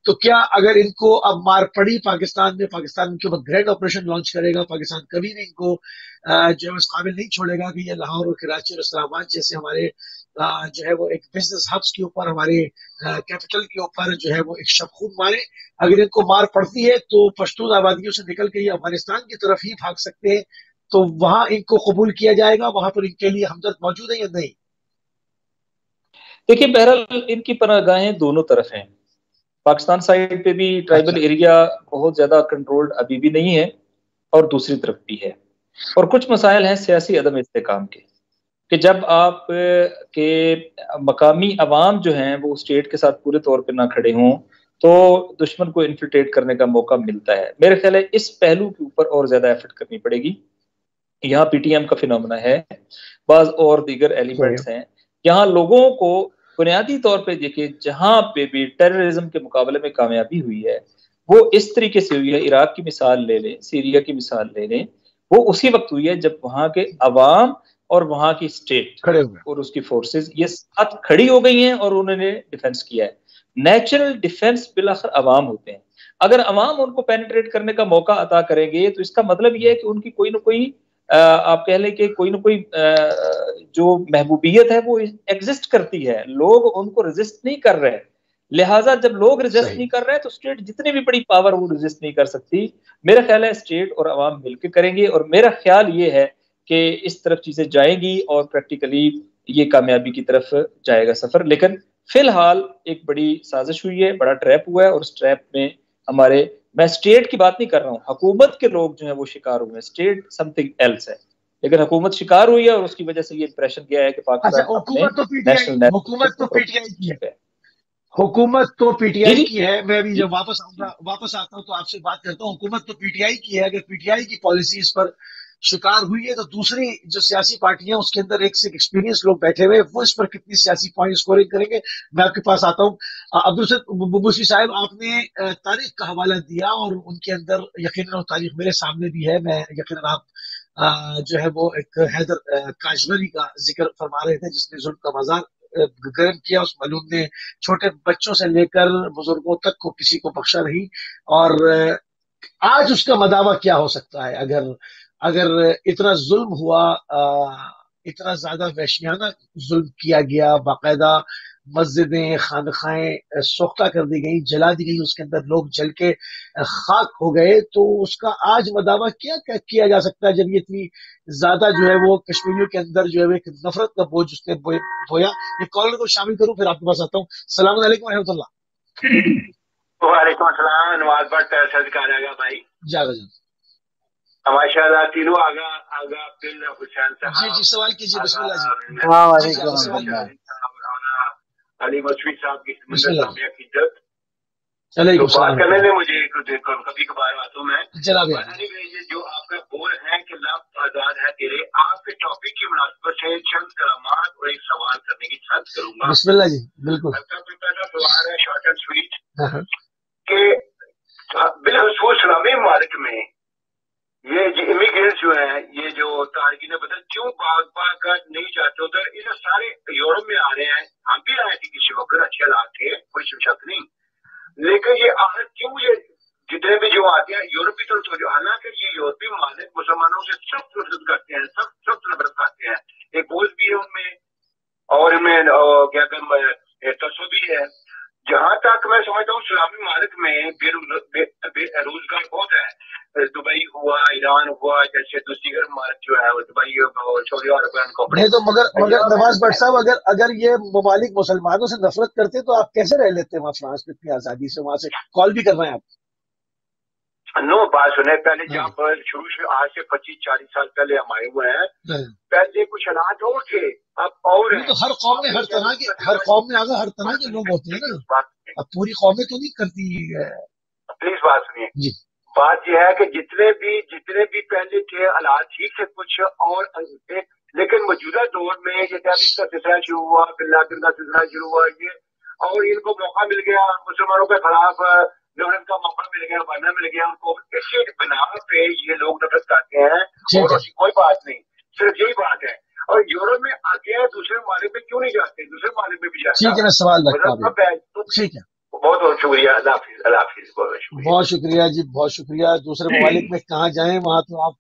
تو کیا اگر ان کو اب مار پڑی پاکستان میں، پاکستان ان کے اوپر گرینڈ آپریشن لانچ کرے گا، پاکستان کبھی بھی ان کو جو ہے اس قابل نہیں چھوڑے گا کہ یہ لاہور اور کراچی اور اسلام آباد جیسے ہمارے جو ہے وہ ایک بزنس ہبس کے اوپر، ہمارے کیپٹل کے اوپر جو ہے وہ ایک شب خون مارے. اگر ان کو مار پڑتی ہے تو پشتون آبادیوں سے نکل کے یہ افغانستان کی طرف ہی بھاگ سکتے ہیں، تو وہاں ان کو قبول کیا جائے گا، وہاں پر ان کے لیے ہمدرد موجود ہے یا نہیں؟
دیکھیے بہرحال ان کی پناہ گاہیں دونوں طرف ہیں. پاکستان سائڈ پہ بھی ٹرائبل ایریا بہت زیادہ کنٹرولڈ ابھی بھی نہیں ہے، اور دوسری طرف بھی ہے. اور کچھ مسائل ہیں سیاسی عدم استحکام کے، کہ جب آپ کے مقامی عوام جو ہیں وہ اسٹیٹ کے ساتھ پورے طور پہ نہ کھڑے ہوں تو دشمن کو انفلٹریٹ کرنے کا موقع ملتا ہے. میرے خیال ہے اس پہلو کے اوپر اور زیادہ ایفرٹ کرنی پڑے گی. یہاں PTM کا فینومینا ہے، بعض اور دیگر ایلیمنٹس ہیں. یہاں لوگوں کو بنیادی طور پہ دیکھیں، جہاں پہ بھی ٹیررزم کے مقابلے میں کامیابی ہوئی ہے وہ اس طریقے سے ہوئی ہے. عراق کی مثال لے لیں، سیریا کی مثال لے لیں، وہ اسی وقت ہوئی ہے جب وہاں کے عوام اور وہاں کی اسٹیٹ اور اس کی فورسز یہ ساتھ کھڑی ہو گئی ہیں اور انہوں نے ڈیفنس کیا ہے. نیچرل ڈیفنس بالآخر عوام ہوتے ہیں. اگر عوام ان کو پینیٹریٹ کرنے کا موقع عطا کریں گے تو اس کا مطلب یہ ہے کہ ان کی کوئی نہ کوئی آپ کہہ لیں کہ کوئی نہ کوئی جو محبوبیت ہے وہ ایگزسٹ کرتی ہے. لوگ ان کو ریزسٹ نہیں کر رہے، لہٰذا جب لوگ ریزسٹ نہیں کر رہے تو اسٹیٹ جتنی بھی بڑی پاور وہ ریزسٹ نہیں کر سکتی. میرا خیال ہے اسٹیٹ اور عوام مل کے کریں گے، اور میرا خیال یہ ہے کہ اس طرف چیزیں جائیں گی اور پریکٹیکلی یہ کامیابی کی طرف جائے گا سفر. لیکن فی الحال ایک بڑی سازش ہوئی ہے، بڑا ٹریپ ہوا ہے، اور اس ٹریپ میں ہمارے، میں اسٹیٹ کی بات نہیں کر رہا ہوں، حکومت کے لوگ جو ہیں وہ شکار ہوئے ہیں، اسٹیٹ سم تھنگ ایلس ہے، لیکن حکومت شکار ہوئی ہے اور اس کی وجہ سے یہ امپریشن گیا ہے کہ
اچھا،
پاکستان اپنے
حکومت تو پی ٹی آئی
نیشنل
حکومت تو پی ٹی آئی کی ہے،
ہے۔
حکومت تو پی ٹی
جی
آئی
جی
کی ہے. میں ابھی
جی
جب واپس آتا ہوں تو آپ سے بات کرتا ہوں. حکومت تو پی ٹی آئی کی ہے. اگر پی ٹی آئی کی پالیسیز پر شکار ہوئی ہے تو دوسری جو سیاسی پارٹیاں اس کے اندر ایک سے ایکسپیرینس لوگ بیٹھے ہوئے وہ اس پر کتنی سیاسی پوائنٹ اسکورنگ کریں گے. میں آپ کے پاس آتا ہوں. عبدالبسی صاحب، آپ نے تاریخ کا حوالہ دیا اور ان کے اندر یقیناً تاریخ میرے سامنے بھی ہے. میں یقیناً آپ جو ہے وہ ایک حیدر کاشغری کا ذکر فرما رہے تھے جس نے ظلم کا بازار گرم کیا. اس ملعون نے چھوٹے بچوں سے لے کر بزرگوں تک کو کسی کو بخشا نہیں. اور آج اس کا مداوع کیا ہو سکتا ہے اگر اتنا ظلم ہوا، اتنا زیادہ وحشیانہ ظلم کیا گیا، باقاعدہ مسجدیں خانقاہیں سوختہ کر دی گئی، جلا دی گئی، اس کے اندر لوگ جل کے خاک ہو گئے، تو اس کا آج مداوع کیا کیا جا سکتا ہے جب یہ اتنی زیادہ جو ہے وہ کشمیریوں کے اندر جو ہے ایک نفرت کا بوجھ اس نے بویا. یہ کالر کو شامل کروں پھر آپ کے پاس آتا ہوں. السلام علیکم ورحمۃ اللہ.
وعلیکم السلام. نواز بٹ صدقہ جاگا بھائی.
جاگا جان.
ماشاء اللہ تینوں آگا عبد حسین صاحب.
جی سوال کیجیے. بسم اللہ جی.
السلام علیکم.
علی مشفی صاحب کی
بسم اللہ.
کی عزت
علیکم
تو بات
السلام.
کرنے میں مجھے کبھی کبھار آتا ہوں میں.
جناب
یہ جو آپ کا بول ہے کہ لفظ آزاد ہے تیرے، آپ کے ٹاپک کی مناسبت سے چند کلمات اور ایک سوال کرنے کی خواہش کروں گا.
بسم اللہ جی. بالکل.
پہلا سوال ہے شارٹ اینڈ سویٹ کہ بالخصوص اسلامی ممالک میں یہ جو امیگرینٹس جو ہیں، یہ جو تارکین وطن کیوں باغ کر نہیں جاتے ادھر، یہ سارے یورپ میں آ رہے ہیں. ہم بھی آئے تھے کسی وقت، اچھے حالات تھے، کوئی شک نہیں، لیکن یہ آخر کیوں یہ جتنے بھی جو آتے ہیں یورپ کی طرف توجہ، حالانکہ یہ یورپی ممالک مسلمانوں سے سخت نفرت کرتے ہیں، سخت نفرت کرتے ہیں. ایک بوجھ بھی ہے ان میں اور ان میں کیا کہ تصویر بھی ہے. جہاں تک میں سمجھتا ہوں اسلامی ممالک میں بے روزگار بہت ہے. دبئی ہوا، ایران ہوا، جیسے دوسری ممالک جو ہے دبئی، سعودی عرب
نہیں تو مگر نواز بٹ صاحب، اگر یہ ممالک مسلمانوں سے نفرت کرتے تو آپ کیسے رہ لیتے وہاں فرانس میں اتنی آزادی سے؟ وہاں سے کال بھی کر رہے ہیں آپ.
نو بات سنیں، پہلے جب شروع سے آج سے 25-40 سال پہلے ہم آئے ہوئے ہیں، پہلے کچھ حالات اور تھے، اب اور
تو ہر قوم میں ہر طرح کے لوگ ہوتے ہیں نا. اب پوری قومیں تو نہیں کرتی.
پلیز بات سنیے جی. بات یہ ہے کہ جتنے بھی پہلے تھے حالات ٹھیک سے کچھ اور، لیکن موجودہ دور میں یہ جب اس کا سلسلہ شروع ہوا، بن لادن کا سلسلہ شروع ہوا، یہ اور ان کو موقع مل گیا مسلمانوں کے خلاف لڑنے کا موقع مل گیا، بننا مل گیا ان کو. اسی بنا پہ یہ لوگ نفرت کرتے ہیں اور کوئی بات نہیں، صرف یہی بات ہے. اور یورپ میں آتے ہیں، دوسرے ممالک میں کیوں نہیں جاتے؟ دوسرے ممالک میں بھی جاتے ہیں.
ٹھیک ہے، میں سوال رکھتا ہوں. ٹھیک ہے،
بہت بہت شکریہ. اللہ حافظ. اللہ حافظ.
بہت شکریہ جی، بہت شکریہ. دوسرے ممالک میں کہاں جائیں، وہاں تو آپ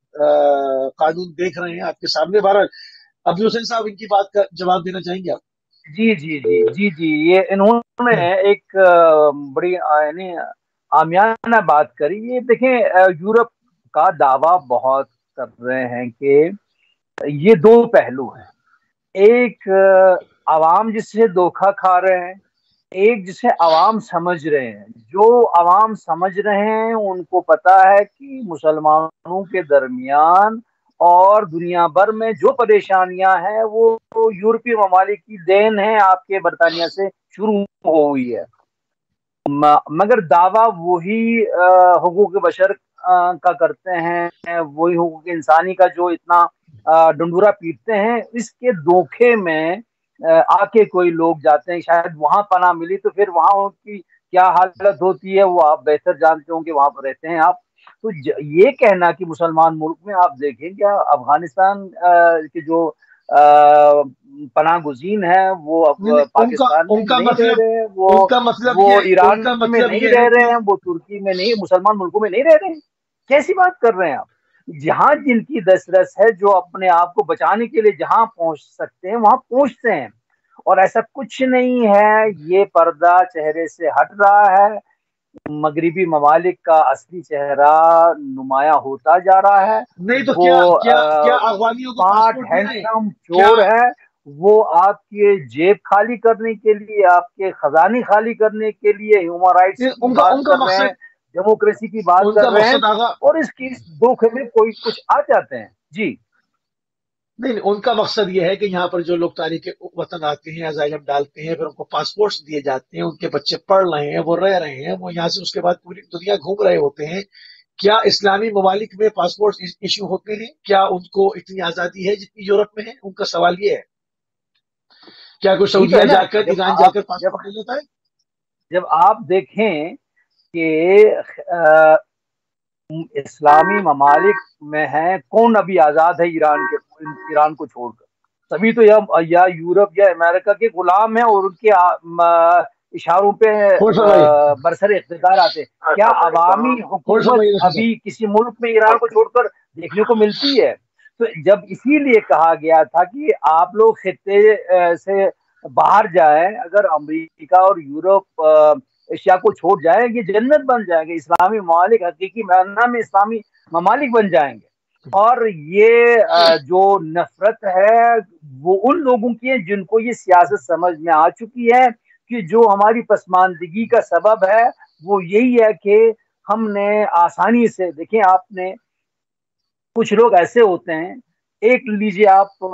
قانون دیکھ رہے ہیں آپ کے سامنے. بہرحال عبد حسین صاحب ان کی بات کا جواب دینا چاہیں گے آپ؟
جی یہ انہوں نے ایک بڑی یعنی عامیانہ بات کری. یہ دیکھیں، یورپ کا دعویٰ بہت کر رہے ہیں کہ یہ دو پہلو ہیں. ایک عوام جس سے دھوکہ کھا رہے ہیں، ایک جسے عوام سمجھ رہے ہیں. جو عوام سمجھ رہے ہیں ان کو پتا ہے کہ مسلمانوں کے درمیان اور دنیا بھر میں جو پریشانیاں ہیں وہ یورپی ممالک کی دین ہے، آپ کے برطانیہ سے شروع ہوئی ہے. مگر دعویٰ وہی حقوق بشر کا کرتے ہیں، وہی حقوق انسانی کا جو اتنا ڈنڈورا پیٹتے ہیں. اس کے دھوکے میں آ کے کوئی لوگ جاتے ہیں، شاید وہاں پناہ ملی تو پھر وہاں ان کی کیا حالت ہوتی ہے وہ آپ بہتر جانتے ہوں کہ وہاں پر رہتے ہیں آپ. تو یہ کہنا کہ مسلمان ملک میں آپ دیکھیں کیا افغانستان کے جو پناہ گزین ہے وہ پاکستان میں نہیں رہ رہے ہیں، وہ ایران میں نہیں رہ رہے ہیں، وہ ترکی میں نہیں، مسلمان ملکوں میں نہیں رہ رہے ہیں. کیسی بات کر رہے ہیں آپ؟ جہاں جن کی دسترس ہے، جو اپنے آپ کو بچانے کے لیے جہاں پہنچ سکتے ہیں وہاں پہنچتے ہیں. اور ایسا کچھ نہیں ہے، یہ پردہ چہرے سے ہٹ رہا ہے. مغربی ممالک کا اصلی چہرہ نمایاں ہوتا جا رہا ہے.
نہیں تو
وہ
کیا افغانیوں کو
اسمارٹ
پاسپورٹ دے رہے ہیں؟
ہینڈسم چور ہے وہ آپ کے جیب خالی کرنے کے لیے، آپ کے خزانے خالی کرنے کے لیے ہیومن رائٹس کی
ان
بات
کا
کر رہے ہیں،
مقصد،
ڈیموکریسی کی بات
ان
کر
کا
رہے ہیں،
مقصد آگا
اور اس کی دھوکے میں کوئی کچھ آ جاتے ہیں. جی
نہیں، ان کا مقصد یہ ہے کہ یہاں پر جو لوگ تاریخ وطن آتے ہیں، اسائلم ڈالتے ہیں، پھر ان کو پاسپورٹس دیے جاتے ہیں، ان کے بچے پڑھ رہے ہیں، وہ رہ رہے ہیں، وہ یہاں سے اس کے بعد پوری دنیا گھوم رہے ہوتے ہیں. کیا اسلامی ممالک میں پاسپورٹ ایشو ہوتے ہیں؟ کیا ان کو اتنی آزادی ہے جتنی یورپ میں ہے؟ ان کا سوال یہ ہے. کیا کوئی
یہی تو
سعودیہ
ہے نا.
جا کر، ایران جا کر پاسپورٹ لے لیتا ہے؟
جب آپ دیکھیں کہ اسلامی ممالک میں ہیں، کون ابھی آزاد ہے ایران کو چھوڑ کر؟ سبھی تو یا یورپ یا امریکہ کے غلام ہیں اور ان کے اشاروں پہ برسر اقتدار آتے ہیں. کیا عوامی حکومت ابھی کسی ملک میں ایران کو چھوڑ کر دیکھنے کو ملتی ہے؟ تو جب اسی لیے کہا گیا تھا کہ آپ لوگ خطے سے باہر جائیں، اگر امریکہ اور یورپ ایشیا کو چھوڑ جائیں گے، جنت بن جائیں گے، اسلامی ممالک حقیقی معنی میں اسلامی ممالک بن جائیں گے. اور یہ جو نفرت ہے وہ ان لوگوں کی ہے جن کو یہ سیاست سمجھ میں آ چکی ہے کہ جو ہماری پسماندگی کا سبب ہے وہ یہی ہے کہ ہم نے آسانی سے، دیکھیں آپ نے کچھ لوگ ایسے ہوتے ہیں، ایک لیجیے آپ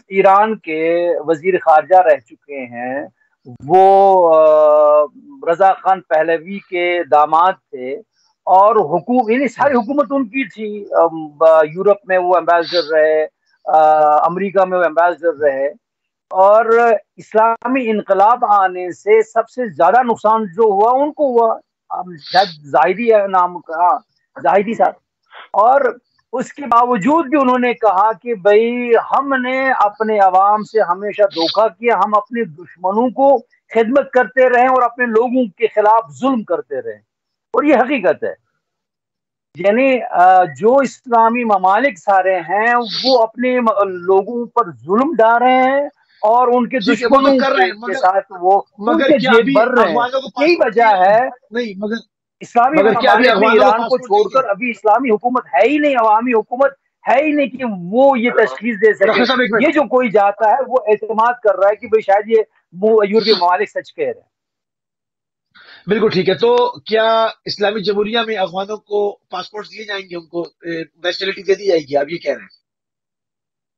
ایران کے وزیر خارجہ رہ چکے ہیں، وہ رضا خان پہلوی کے داماد تھے، اور یعنی ساری حکومت ان کی تھی. یورپ میں وہ ایمبیسڈر رہے، امریکہ میں وہ ایمبیسڈر رہے، اور اسلامی انقلاب آنے سے سب سے زیادہ نقصان جو ہوا ان کو ہوا. شاید زاہدی ہے نام کا، زاہدی صاحب. اور اس کے باوجود بھی انہوں نے کہا کہ بھئی ہم نے اپنے عوام سے ہمیشہ دھوکہ کیا، ہم اپنے دشمنوں کو خدمت کرتے رہے اور اپنے لوگوں کے خلاف ظلم کرتے رہے. اور یہ حقیقت ہے. یعنی جو اسلامی ممالک سارے ہیں وہ اپنے لوگوں پر ظلم ڈال رہے ہیں اور ان کے
ٹھیک ہے، وہ تو
دشمنوں
کر رہے ہیں،
کے ساتھ وہ ان
مگر
کے
کیا
جیب
ابھی
بھر رہے ہیں.
افغانوں کو
یہی
پاسپورٹ
وجہ ہے
نہیں،
اسلامی
مگر کیا ابھی
ممالک میں
افغانوں کو
ایران کو
پاسپورٹ
چھوڑ
نہیں
کر ابھی اسلامی حکومت ہے ہی نہیں، عوامی حکومت ہے ہی نہیں کہ وہ یہ تشخیص دے
ہے؟
سکے.
ڈاکٹر صاحب ایک منٹ.
یہ جو کوئی جاتا ہے وہ اعتماد کر رہا ہے کہ بھئی شاید یہ یورپی ممالک سچ کہہ رہے ہیں.
بالکل ٹھیک ہے. تو کیا اسلامی جمہوریہ میں افغانوں کو پاسپورٹ دیے جائیں گے، ان کو نیشنلٹی دے دی جائے گی؟ آپ یہ کہہ رہے ہیں؟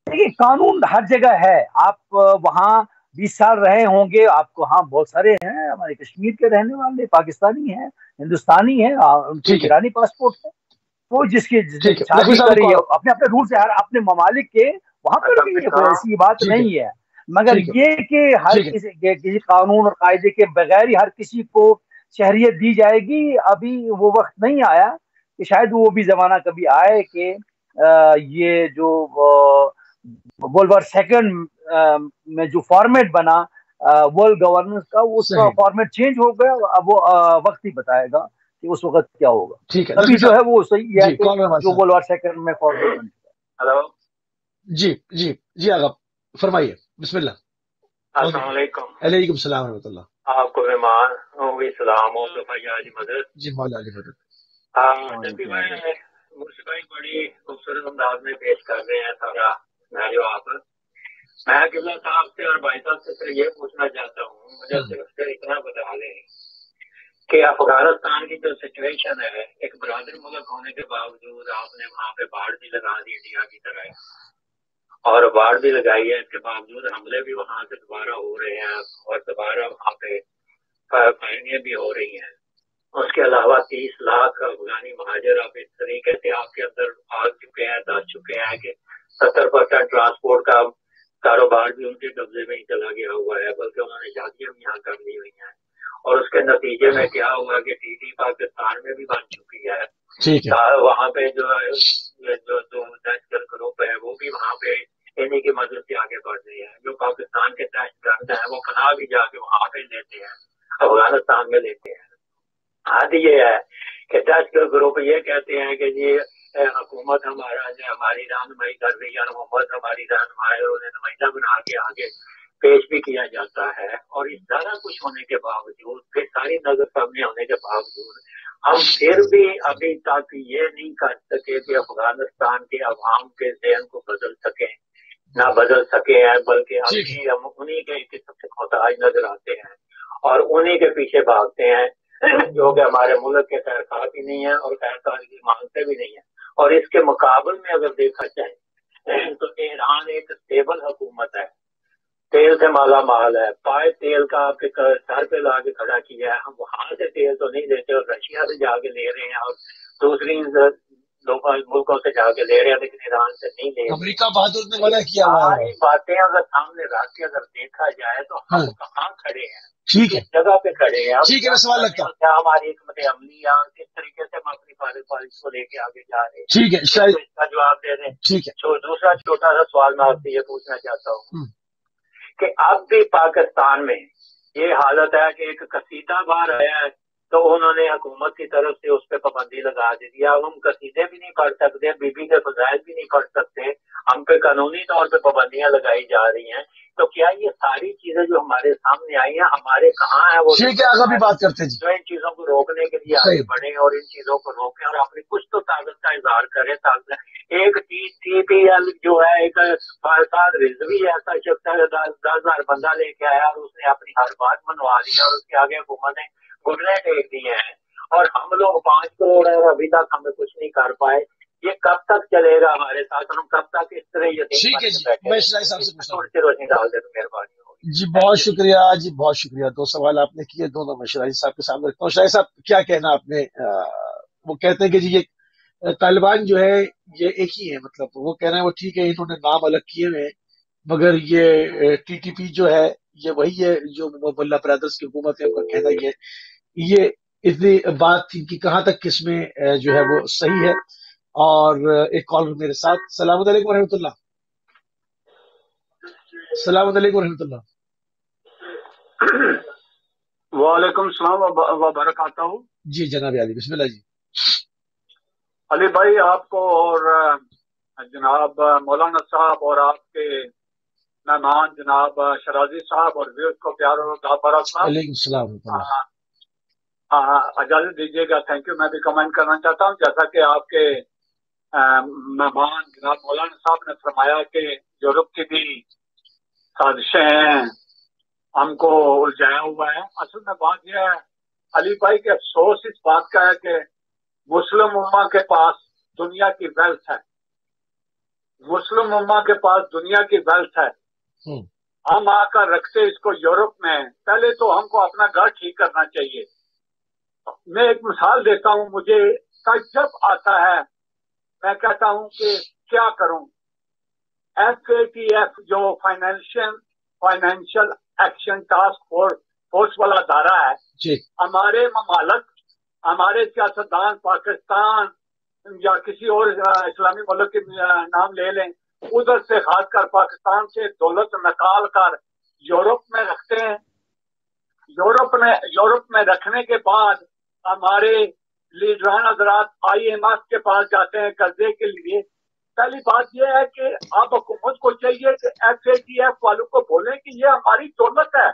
دیکھیے قانون ہر جگہ ہے. آپ وہاں 20 سال رہے ہوں گے، آپ کو ہاں بہت سارے ہیں ہمارے کشمیر کے رہنے والے، پاکستانی ہیں، ہندوستانی ہیں، ان کے ایرانی پاسپورٹ ہے. وہ جس کی شادی کری اپنے اپنے رول سے ہر اپنے ممالک کے، وہاں پر بھی ایسی بات نہیں ہے. مگر یہ کہ ہر کسی قانون اور قاعدے کے بغیر ہی ہر کسی کو شہریت دی جائے گی، ابھی وہ وقت نہیں آیا. کہ شاید وہ بھی زمانہ کبھی آئے کہ یہ جو ورلڈ وار سیکنڈ میں جو فارمیٹ بنا ورلڈ گورننس کا، اس کا فارمیٹ چینج ہو گیا. اب وہ وقت ہی بتائے گا کہ اس وقت کیا ہوگا. ابھی جو ہے وہ صحیح ہے کہ جو ورلڈ وار سیکنڈ میں فارمیٹ بن چکا ہے.
ہلو،
جی آگا فرمائیے، بسم اللہ.
السلام علیکم.
علیکم السلام ورحمۃ اللہ.
آپ کو مہمان ہوگی سلام ہو تو بھائی علی مدد.
جی مولا علی مدد.
مرشد بھائی بڑی خوبصورت انداز میں پیش کر رہے ہیں سارا سینیریو. میں قبلہ صاحب سے اور بھائی صاحب سے یہ پوچھنا چاہتا ہوں، مجھے صرف اتنا بتا لیں کہ افغانستان کی جو سچویشن ہے، ایک برادر ملک ہونے کے باوجود آپ نے وہاں پہ باڑ بھی لگا دی انڈیا کی طرح، اور باڑ بھی لگائی ہے. اس کے باوجود حملے بھی وہاں سے دوبارہ ہو رہے ہیں اور دوبارہ وہاں پہ فائرنگیں بھی ہو رہی ہیں. اس کے علاوہ 30 لاکھ افغانی مہاجر اب اس طریقے سے آپ کے اندر آ چکے ہیں، دس چکے ہیں کہ 70% ٹرانسپورٹ کا کاروبار بھی ان کے قبضے میں ہی چلا گیا ہوا ہے، بلکہ انہوں نے شادیاں بھی یہاں کر لی ہوئی ہیں. اور اس کے نتیجے میں کیا ہوا کہ ٹی ٹی پاکستان میں بھی بن چکی ہے. وہاں پہ جو نیشنل گروپ ہے وہ بھی وہاں پہ انہیں کی مدد سے آگے بڑھ رہے ہیں. جو پاکستان کے دہشت گرد ہیں وہ پناہ بھی جا کے وہاں پہ لیتے ہیں، افغانستان میں لیتے ہیں. حد یہ ہے کہ دہشت گرد گروپ یہ کہتے ہیں کہ جی حکومت ہماری رہنمائی کر رہی ہے، محمد ہماری رہنمائی، اور انہیں نمائندہ بنا کے آگے پیش بھی کیا جاتا ہے. اور اس سارا کچھ ہونے کے باوجود، پھر ساری نظر سامنے ہونے کے باوجود، ہم پھر بھی ابھی تک یہ نہیں کر سکے کہ افغانستان کے عوام کے ذہن کو بدل سکیں نہ بدل سکے ہیں، بلکہ ہم بھی ہم انہی کے قسم سے محتاج نظر آتے ہیں اور انہی کے پیچھے بھاگتے ہیں جو کہ ہمارے ملک کے خیر خواہ بھی نہیں ہیں اور خیر خواہ کی مانگتے بھی نہیں ہیں۔ اور اس کے مقابل میں اگر دیکھا جائے تو ایران ایک اسٹیبل حکومت ہے، تیل سے مالا مال ہے، پائے تیل کا آپ کے سر پہ لا کے کھڑا کیا ہے۔ ہم وہاں سے تیل تو نہیں لیتے اور رشیا سے جا کے لے رہے ہیں اور دوسری ملکوں سے جا کے لے رہے ہیں، لیکن ایران سے نہیں لے رہے۔
امریکہ بہادر نے منع کیا ہوا ہے۔
ساری باتیں اگر سامنے رکھ کے اگر دیکھا جائے تو ہم کہاں کھڑے ہیں،
ٹھیک ہے،
کس جگہ پہ کھڑے ہیں،
ٹھیک ہے، میں سوال لگتا ہوں
کیا ہماری حکمت عملی ہے اور کس طریقے سے ہم اپنی پالیسی کو لے کے آگے جا رہے ہیں،
ٹھیک ہے، شاید
اس کا جواب دے دیں۔
ٹھیک ہے،
دوسرا چھوٹا سا سوال میں آپ سے یہ پوچھنا چاہتا ہوں کہ اب بھی پاکستان میں یہ حالت ہے کہ ایک قصیدہ باہر آیا ہے تو انہوں نے حکومت کی طرف سے اس پہ پابندی لگا دی تھی۔ اب ہم قصیدے بھی نہیں پڑھ سکتے، بی بی کے فضائل بھی نہیں پڑھ سکتے، ہم پہ قانونی طور پہ پابندیاں لگائی جا رہی ہیں۔ تو کیا یہ ساری چیزیں جو ہمارے سامنے آئی ہیں ہمارے کہاں ہیں وہ؟
ٹھیک ہے، آگے بھی بات کرتے ہیں
جو ان چیزوں کو روکنے کے لیے آگے بڑھیں اور ان چیزوں کو روکیں اور اپنی کچھ تو طاقت کا اظہار کریں۔ ایک ٹی پی ایل جو ہے ایک فارساد رضوی ایسا شخص ہے 10,000 بندہ لے کے آیا اور اس نے اپنی ہر بات منوا لی اور اس کے آگے حکومت نے گھٹنے ٹیک دیے ہیں اور ہم لوگ 5 کروڑ ہیں اور ابھی تک ہمیں کچھ نہیں کر پائے۔ یہ کب تک چلے گا ہمارے ساتھ اور ہم کب تک اس طرح یہ
میں شرائع صاحب سے پوچھتا ہوں،
تھوڑی سی روشنی ڈال دیں تو مہربانی ہوگی۔
جی بہت شکریہ، جی بہت شکریہ۔ 2 سوال آپ نے کیے، دونوں میں شرائع صاحب کے سامنے رکھتا ہوں۔ شرائع صاحب کیا کہنا آپ نے؟ وہ کہتے ہیں کہ جی یہ طالبان جو ہے یہ ایک ہی ہے، مطلب وہ کہہ رہے ہیں وہ ٹھیک ہے انہوں نے نام الگ کیے ہوئے ہیں مگر یہ ٹی ٹی پی جو ہے یہ وہی ہے جو ملا برادرز کی حکومت ہے، ان کا کہنا یہ اتنی بات تھی کہ کہاں تک کس میں جو ہے وہ صحیح ہے۔ اور ایک کالر میرے ساتھ۔ السلام علیکم ورحمۃ اللہ۔ السلام علیکم ورحمۃ اللہ۔
وعلیکم السلام وبرکاتہ۔
جی جناب علی، بسم اللہ جی۔
علی بھائی آپ کو اور جناب مولانا صاحب اور آپ کے مہمان جناب شرازی صاحب اور ویوز کو پیار اور صاحب،
علیکم السلام۔
اجازت دیجیے گا، تھینک یو۔ میں بھی کمنٹ کرنا چاہتا ہوں جیسا کہ آپ کے مہمان جناب مولانا صاحب نے فرمایا کہ یورپ کی بھی سازشیں ہیں، ہم کو الجھایا ہوا ہے۔ اصل میں بات یہ ہے علی بھائی کہ افسوس اس بات کا ہے کہ مسلم امہ کے پاس دنیا کی ویلتھ ہے، مسلم امہ کے پاس دنیا کی ویلتھ ہے، ہم آ کر رکھتے اس کو یورپ میں۔ پہلے تو ہم کو اپنا گھر ٹھیک کرنا چاہیے۔ میں ایک مثال دیتا ہوں، مجھے تعجب آتا ہے، میں کہتا ہوں کہ کیا کروں۔ FATF جو فائنینشل ایکشن ٹاسک فورس والا ادارہ ہے، ہمارے ممالک، ہمارے سیاستدان پاکستان یا کسی اور اسلامی ملک کے نام لے لیں، ادھر سے خاص کر پاکستان سے دولت نکال کر یورپ میں رکھتے ہیں۔ یورپ میں رکھنے کے بعد ہمارے لیڈران حضرات IMF کے پاس جاتے ہیں قرضے کے لیے۔ پہلی بات یہ ہے کہ آپ حکومت کو چاہیے کہ FATF والوں کو بولیں کہ یہ ہماری دولت ہے،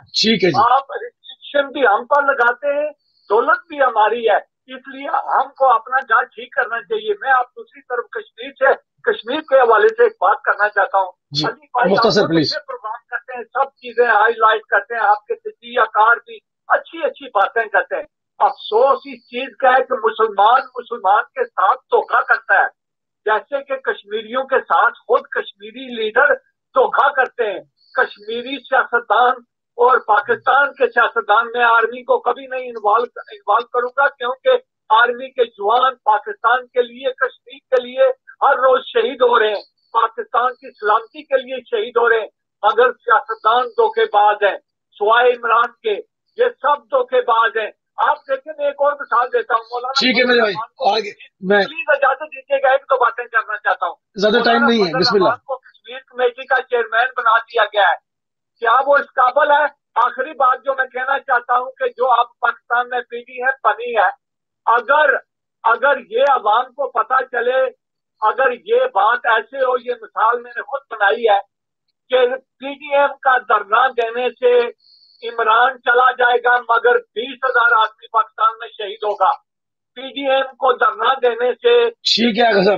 آپ ریسٹرکشن بھی ہم پر لگاتے ہیں، دولت بھی ہماری ہے، اس لیے ہم کو اپنا گھر ٹھیک کرنا چاہیے۔ میں آپ دوسری طرف کشمیر کے حوالے سے ایک بات کرنا چاہتا ہوں۔ علی بھائی پروگرام کرتے ہیں، سب چیزیں ہائی لائٹ کرتے ہیں، آپ کے تجزیہ کار بھی اچھی باتیں کرتے ہیں۔ افسوس اس چیز کا ہے کہ مسلمان کے ساتھ دھوکہ کرتا ہے، جیسے کہ کشمیریوں کے ساتھ خود کشمیری لیڈر دھوکہ کرتے ہیں۔ کشمیری سیاستدان اور پاکستان کے سیاستدان، میں آرمی کو کبھی نہیں انوالو کروں گا کیونکہ آرمی کے جوان پاکستان کے لیے، کشمیر کے لیے ہر روز شہید ہو رہے ہیں، پاکستان کی سلامتی کے لیے شہید ہو رہے ہیں، مگر سیاستدان دھوکے باز ہیں، سوائے عمران کے یہ سب دھوکے باز ہیں۔ آپ دیکھیں، میں ایک اور مثال دیتا ہوں، مولانا پلیز اجازت دیجیے گا، ایک دو باتیں کرنا چاہتا ہوں۔
زیادہ ٹائم نہیں ہے، بسم اللہ۔
کو کشمیر کمیٹی کا چیئرمین بنا دیا گیا ہے، کیا وہ اس قابل ہے؟ آخری بات جو میں کہنا چاہتا ہوں کہ جو آپ پاکستان میں پی ڈی ہے بنی ہے، اگر یہ عوام کو پتا چلے، اگر یہ بات ایسے ہو، یہ مثال میں نے خود بنائی ہے کہ پی ڈی ایم کا دھرنا دینے سے عمران چلا جائے گا مگر 20,000 آدمی پاکستان میں شہید ہوگا۔ پی ڈی ایم کو دھرنا دینے سے
ٹھیک ہے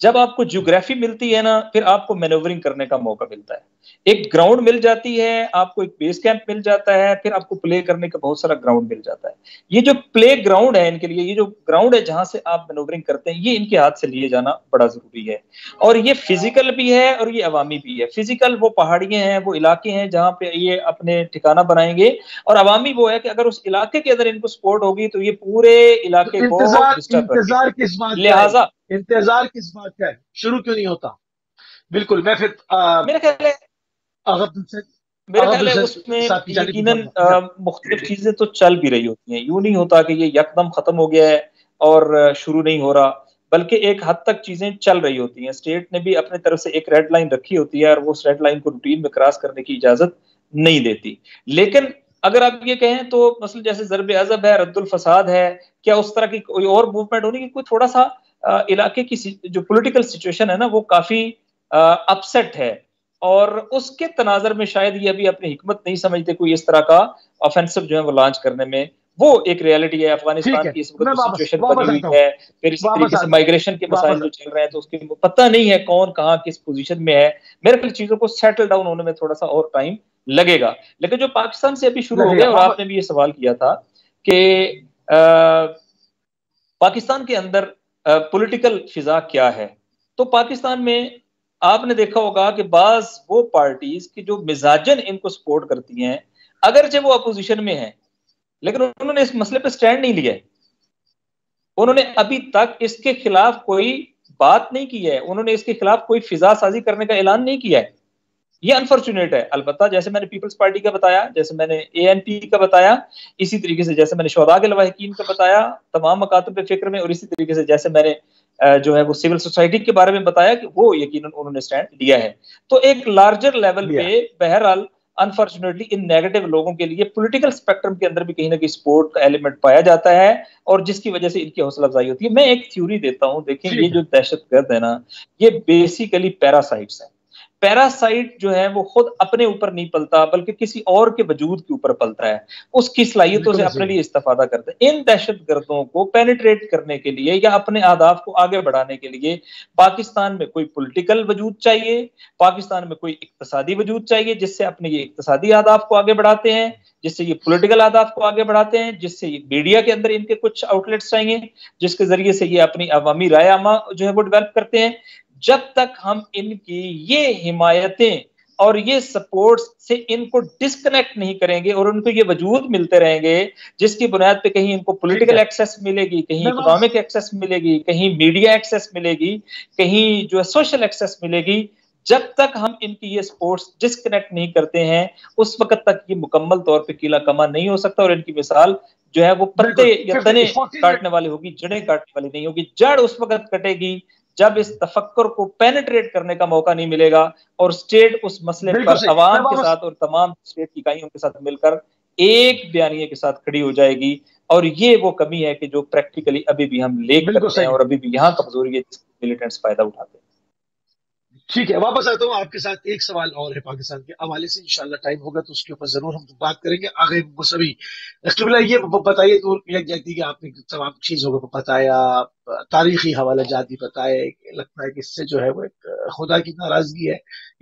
جب آپ کو جیوگرافی ملتی ہے نا پھر آپ کو مینوورنگ کرنے کا موقع ملتا ہے. ایک گراؤنڈ مل جاتی ہے آپ کو, ایک بیس کیمپ مل جاتا ہے, پھر آپ کو پلے کرنے کا بہت سارا گراؤنڈ مل جاتا ہے. یہ جو پلے گراؤنڈ ہے ان کے لیے, یہ جو گراؤنڈ ہے جہاں سے آپ مینوورنگ کرتے ہیں, یہ ان کے ہاتھ سے لیے جانا بڑا ضروری ہے. اور یہ فزیکل بھی ہے اور یہ عوامی بھی ہے. فزیکل وہ پہاڑیاں ہیں, وہ علاقے ہیں جہاں پہ یہ اپنے ٹھکانہ بنائیں گے, اور عوامی وہ ہے کہ اگر اس علاقے کے اندر ان کو سپورٹ ہوگی تو یہ پورے علاقے کو ڈسٹرب کریں گے.
انتظار کس بات کا
لہٰذا
ہے؟ انتظار کس بات کا ہے؟ شروع کیوں نہیں ہوتا؟ بالکل. میں پھر
میرا خیال ہے اس میں یقیناً مختلف چیزیں تو چل بھی رہی ہوتی ہیں. یوں نہیں ہوتا کہ یہ یکدم ختم ہو گیا ہے اور شروع نہیں ہو رہا, بلکہ ایک حد تک چیزیں چل رہی ہوتی ہیں. اسٹیٹ نے بھی اپنے طرف سے ایک ریڈ لائن رکھی ہوتی ہے اور وہ ریڈ لائن کو روٹین میں کراس کرنے کی اجازت نہیں دیتی. لیکن اگر آپ یہ کہیں تو مثلا جیسے ضرب عضب ہے, رد الفساد ہے, کیا اس طرح کی کوئی اور موومنٹ ہونی کہ کوئی تھوڑا سا علاقے کی جو پولیٹیکل سچویشن ہے نا وہ کافی اپسیٹ ہے, اور اس کے تناظر میں شاید یہ ابھی اپنی حکمت نہیں سمجھتے کوئی اس طرح کا آفینسو جو ہے وہ لانچ کرنے میں. وہ ایک ریالٹی ہے افغانستان کی اس وقت جو سچویشن بنی ہوئی ہے, پھر اسی طریقے سے مائگریشن کے مسائل جو چل رہے ہیں تو اس کے پتہ نہیں ہے کون کہاں کس پوزیشن میں ہے. میرے خیال چیزوں کو سیٹل ڈاؤن ہونے میں تھوڑا سا اور ٹائم لگے گا. لیکن جو پاکستان سے ابھی شروع ہو گیا, اور آپ نے بھی یہ سوال کیا تھا کہ پاکستان کے اندر پولیٹیکل فضا کیا ہے, تو پاکستان میں آپ نے دیکھا ہوگا کہ بعض وہ پارٹیز کی جو مزاجن ان کو سپورٹ کرتی ہیں, اگرچہ وہ اپوزیشن میں ہیں لیکن انہوں نے اس مسئلے پہ سٹینڈ نہیں لیا ہے. انہوں نے ابھی تک اس کے خلاف کوئی بات نہیں کی ہے, انہوں نے اس کے خلاف کوئی فضا سازی کرنے کا اعلان نہیں کیا ہے. یہ انفارچونیٹ ہے. البتہ جیسے میں نے پیپلز پارٹی کا بتایا, جیسے میں نے ANP کا بتایا, اسی طریقے سے جیسے میں نے شہداء کے لواحقین کا بتایا تمام مکاتب فکر میں, اور اسی طریقے سے جیسے میں نے جو ہے وہ سول سوسائٹی کے بارے میں بتایا کہ وہ یقیناً انہوں نے سٹینڈ لیا ہے. تو ایک لارجر لیول پہ بہرحال انفارچونیٹلی ان نیگیٹو لوگوں کے لیے پولیٹیکل اسپیکٹرم کے اندر بھی کہیں نہ کہیں سپورٹ کا ایلیمنٹ پایا جاتا ہے, اور جس کی وجہ سے ان کی حوصلہ افزائی ہوتی ہے. میں ایک تھیوری دیتا ہوں, دیکھیں یہ جو دہشت گرد ہے نا, یہ بیسیکلی پیراسائٹس ہیں. پیراسائٹ جو ہے وہ خود اپنے اوپر نہیں پلتا بلکہ کسی اور کے وجود کے اوپر پلتا ہے, اس کی صلاحیتوں سے اپنے لیے استفادہ کرتا ہے. ان دہشت گردوں کو پینیٹریٹ کرنے کے لیے یا اپنے اہداف کو آگے بڑھانے کے لیے پاکستان میں کوئی پولیٹیکل وجود چاہیے, پاکستان میں کوئی اقتصادی وجود چاہیے جس سے اپنے یہ اقتصادی اہداف کو آگے بڑھاتے ہیں, جس سے یہ پولیٹیکل اہداف کو آگے بڑھاتے ہیں, جس سے یہ میڈیا کے اندر ان کے کچھ آؤٹ لیٹس چاہیے جس کے ذریعے سے یہ اپنی عوامی رائے عامہ جو ہے وہ ڈیولپ کرتے ہیں. جب تک ہم ان کی یہ حمایتیں اور یہ سپورٹ سے ان کو ڈسکنیکٹ نہیں کریں گے اور ان کو یہ وجود ملتے رہیں گے جس کی بنیاد پہ کہیں ان کو پولیٹیکل ایکسیس ملے گی, کہیں اکنامک ایکسیس ملے گی, کہیں میڈیا ایکسیس ملے گی, کہیں جو ہے سوشل ایکسیس ملے گی, جب تک ہم ان کی یہ سپورٹس ڈسکنیکٹ نہیں کرتے ہیں اس وقت تک یہ مکمل طور پہ قلعہ کما نہیں ہو سکتا. اور ان کی مثال جو ہے وہ پتے یا تنے کاٹنے والے ہوگی, جڑیں کاٹنے والی نہیں ہوگی. جڑ اس وقت کٹے گی جب اس تفکر کو پینیٹریٹ کرنے کا موقع نہیں ملے گا اور اسٹیٹ اس مسئلے پر عوام کے ساتھ اور تمام اسٹیٹ کی اکائیوں کے ساتھ مل کر ایک بیانیے کے ساتھ کھڑی ہو جائے گی. اور یہ وہ کمی ہے کہ جو پریکٹیکلی ابھی بھی ہم لیک کرتے ہیں اور ابھی بھی یہاں کمزوری ہے جس سے ملیٹنٹس فائدہ اٹھاتے ہیں.
ٹھیک ہے, واپس آتا ہوں آپ کے ساتھ. ایک سوال اور ہے پاکستان کے حوالے سے, انشاءاللہ ٹائم ہوگا تو اس کے اوپر ضرور ہم بات کریں گے. آگے مصوی قبلہ یہ بتائیے تو کہ آپ نے تمام چیزوں کو بتایا, تاریخی حوالہ جات بھی بتائے, لگتا ہے کہ اس سے جو ہے وہ ایک خدا کی ناراضگی ہے.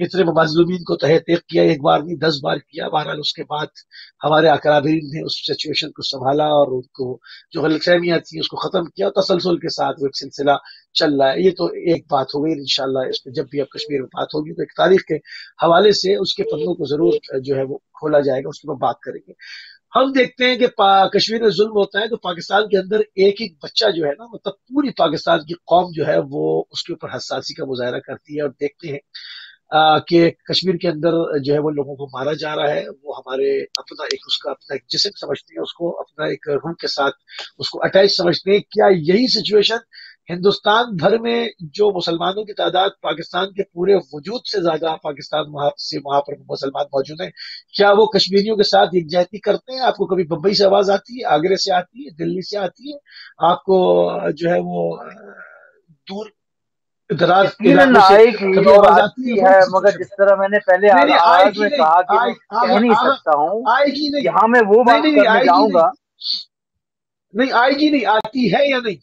اتنے مظلومین کو تحت تیق کیا, ایک بار نہیں 10 بار کیا. بہرحال اس کے بعد ہمارے اکابرین نے اس سچویشن کو سنبھالا اور ان کو جو غلط فہمیاں تھیں اس کو ختم کیا, تسلسل کے ساتھ وہ ایک سلسلہ چل رہا ہے. یہ تو ایک بات ہو گئی. انشاءاللہ اس پہ جب بھی اب کشمیر میں بات ہوگی تو ایک تاریخ کے حوالے سے اس کے پنوں کو ضرور جو ہے وہ کھولا جائے گا, اس کے بعد بات کریں گے. ہم دیکھتے ہیں کہ کشمیر میں ظلم ہوتا ہے تو پاکستان کے اندر ایک ایک بچہ جو ہے نا, مطلب پوری پاکستان کی قوم جو ہے وہ اس کے اوپر حساسی کا مظاہرہ کرتی ہے. اور دیکھتے ہیں کہ کشمیر کے اندر جو ہے وہ لوگوں کو مارا جا رہا ہے. وہ ہمارے اپنا ایک اس کا اپنا ایک جسم سمجھتے ہیں, اس کو اپنا ایک روح کے ساتھ اس کو اٹیچ سمجھتے ہیں. کیا یہی سچویشن ہندوستان بھر میں جو مسلمانوں کی تعداد پاکستان کے پورے وجود سے زیادہ پاکستان وہاں پر مسلمان موجود ہیں, کیا وہ کشمیریوں کے ساتھ یکجہتی کرتے ہیں؟ آپ کو کبھی بمبئی سے آواز آتی ہے, آگرے سے آتی ہے, دلی سے آتی ہے, آپ کو جو ہے وہ دور دراز
آئے گی اور آتی ہے, مگر جس طرح میں نے پہلے آغاز میں کہا کہ میں کہہ نہیں سکتا ہوں,
آئے گی نہیں,
یہاں میں وہ بات کرنے جاؤں گا.
نہیں آئے گی نہیں, آتی ہے یا نہیں؟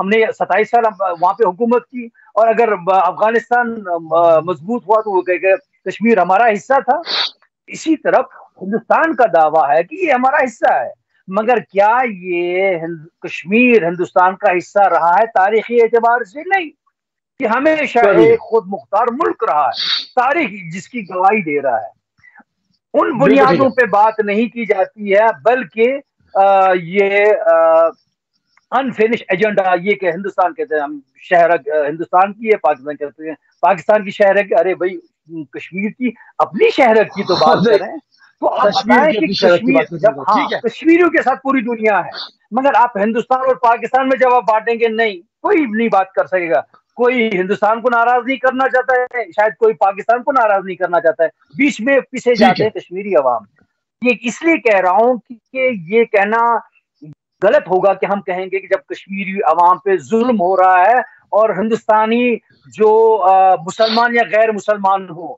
ہم نے 27 سال وہاں پہ حکومت کی، اور اگر افغانستان مضبوط ہوا تو وہ کہے کہ کشمیر ہمارا حصہ تھا. اسی طرف ہندوستان کا دعویٰ ہے کہ یہ ہمارا حصہ ہے، مگر کیا یہ کشمیر ہندوستان کا حصہ رہا ہے تاریخی اعتبار سے؟ نہیں. یہ ہمیشہ ایک خود مختار ملک رہا ہے، تاریخ جس کی گواہی دے رہا ہے. ان بنیادوں پہ بات نہیں کی جاتی ہے، بلکہ یہ انفینش ایجنڈا، یہ کہ ہندوستان کہتے ہیں ہم شہر ہندوستان کی ہے، پاکستان کہتے ہیں پاکستان کی شہر ہے کہ ارے بھائی کشمیر کی اپنی شہر کی تو بات کریں. تو آپ بتائیں کہ کشمیر جب کشمیریوں کے ساتھ پوری دنیا ہے، مگر آپ ہندوستان اور پاکستان میں جب آپ بانٹیں گے، نہیں، کوئی نہیں بات کر سکے گا. کوئی ہندوستان کو ناراض نہیں کرنا چاہتا ہے، شاید کوئی پاکستان کو ناراض نہیں کرنا چاہتا ہے، بیچ میں پیچھے جاتے ہیں کشمیری عوام. یہ اس لیے کہہ رہا ہوں کہ یہ کہنا غلط ہوگا کہ ہم کہیں گے کہ جب کشمیری عوام پہ ظلم ہو رہا ہے اور ہندوستانی جو مسلمان یا غیر مسلمان ہو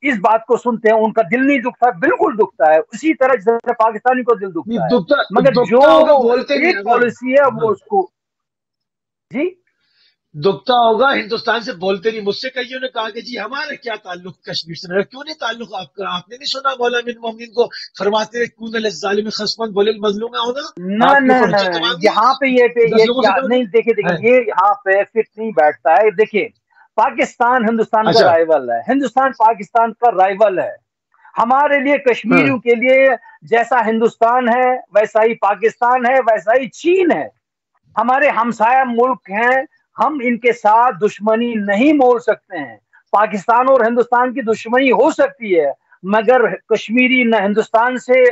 اس بات کو سنتے ہیں ان کا دل نہیں دکھتا. بالکل دکھتا ہے، اسی طرح جیسے پاکستانی کو دل دکھتا ہے، مگر جو ایک پالیسی ہے وہ اس کو جی
دکھتا ہوگا. ہندوستان سے بولتے نہیں. مجھ سے کئیوں نے کہا کہ جی ہمارا کیا تعلق کشمیر سے؟ میرا کیوں نہیں تعلق آپ کا؟ آپ نے نہیں سنا مولا امین المومنین کو فرماتے ہیں کون للظالم خصما بولے المظلوم ہونا؟
نہ یہاں پہ یہ نہیں، دیکھیں یہ یہاں پہ فٹ نہیں بیٹھتا ہے. دیکھیں پاکستان ہندوستان کا رائیول ہے، ہندوستان پاکستان کا رائیول ہے. ہمارے لیے کشمیریوں کے لیے جیسا ہندوستان ہے ویسا ہی پاکستان ہے، ویسا ہی چین ہے. ہمارے ہمسایہ ملک ہیں، ہم ان کے ساتھ دشمنی نہیں مول سکتے ہیں. پاکستان اور ہندوستان کی دشمنی ہو سکتی ہے، مگر کشمیری نہ ہندوستان سے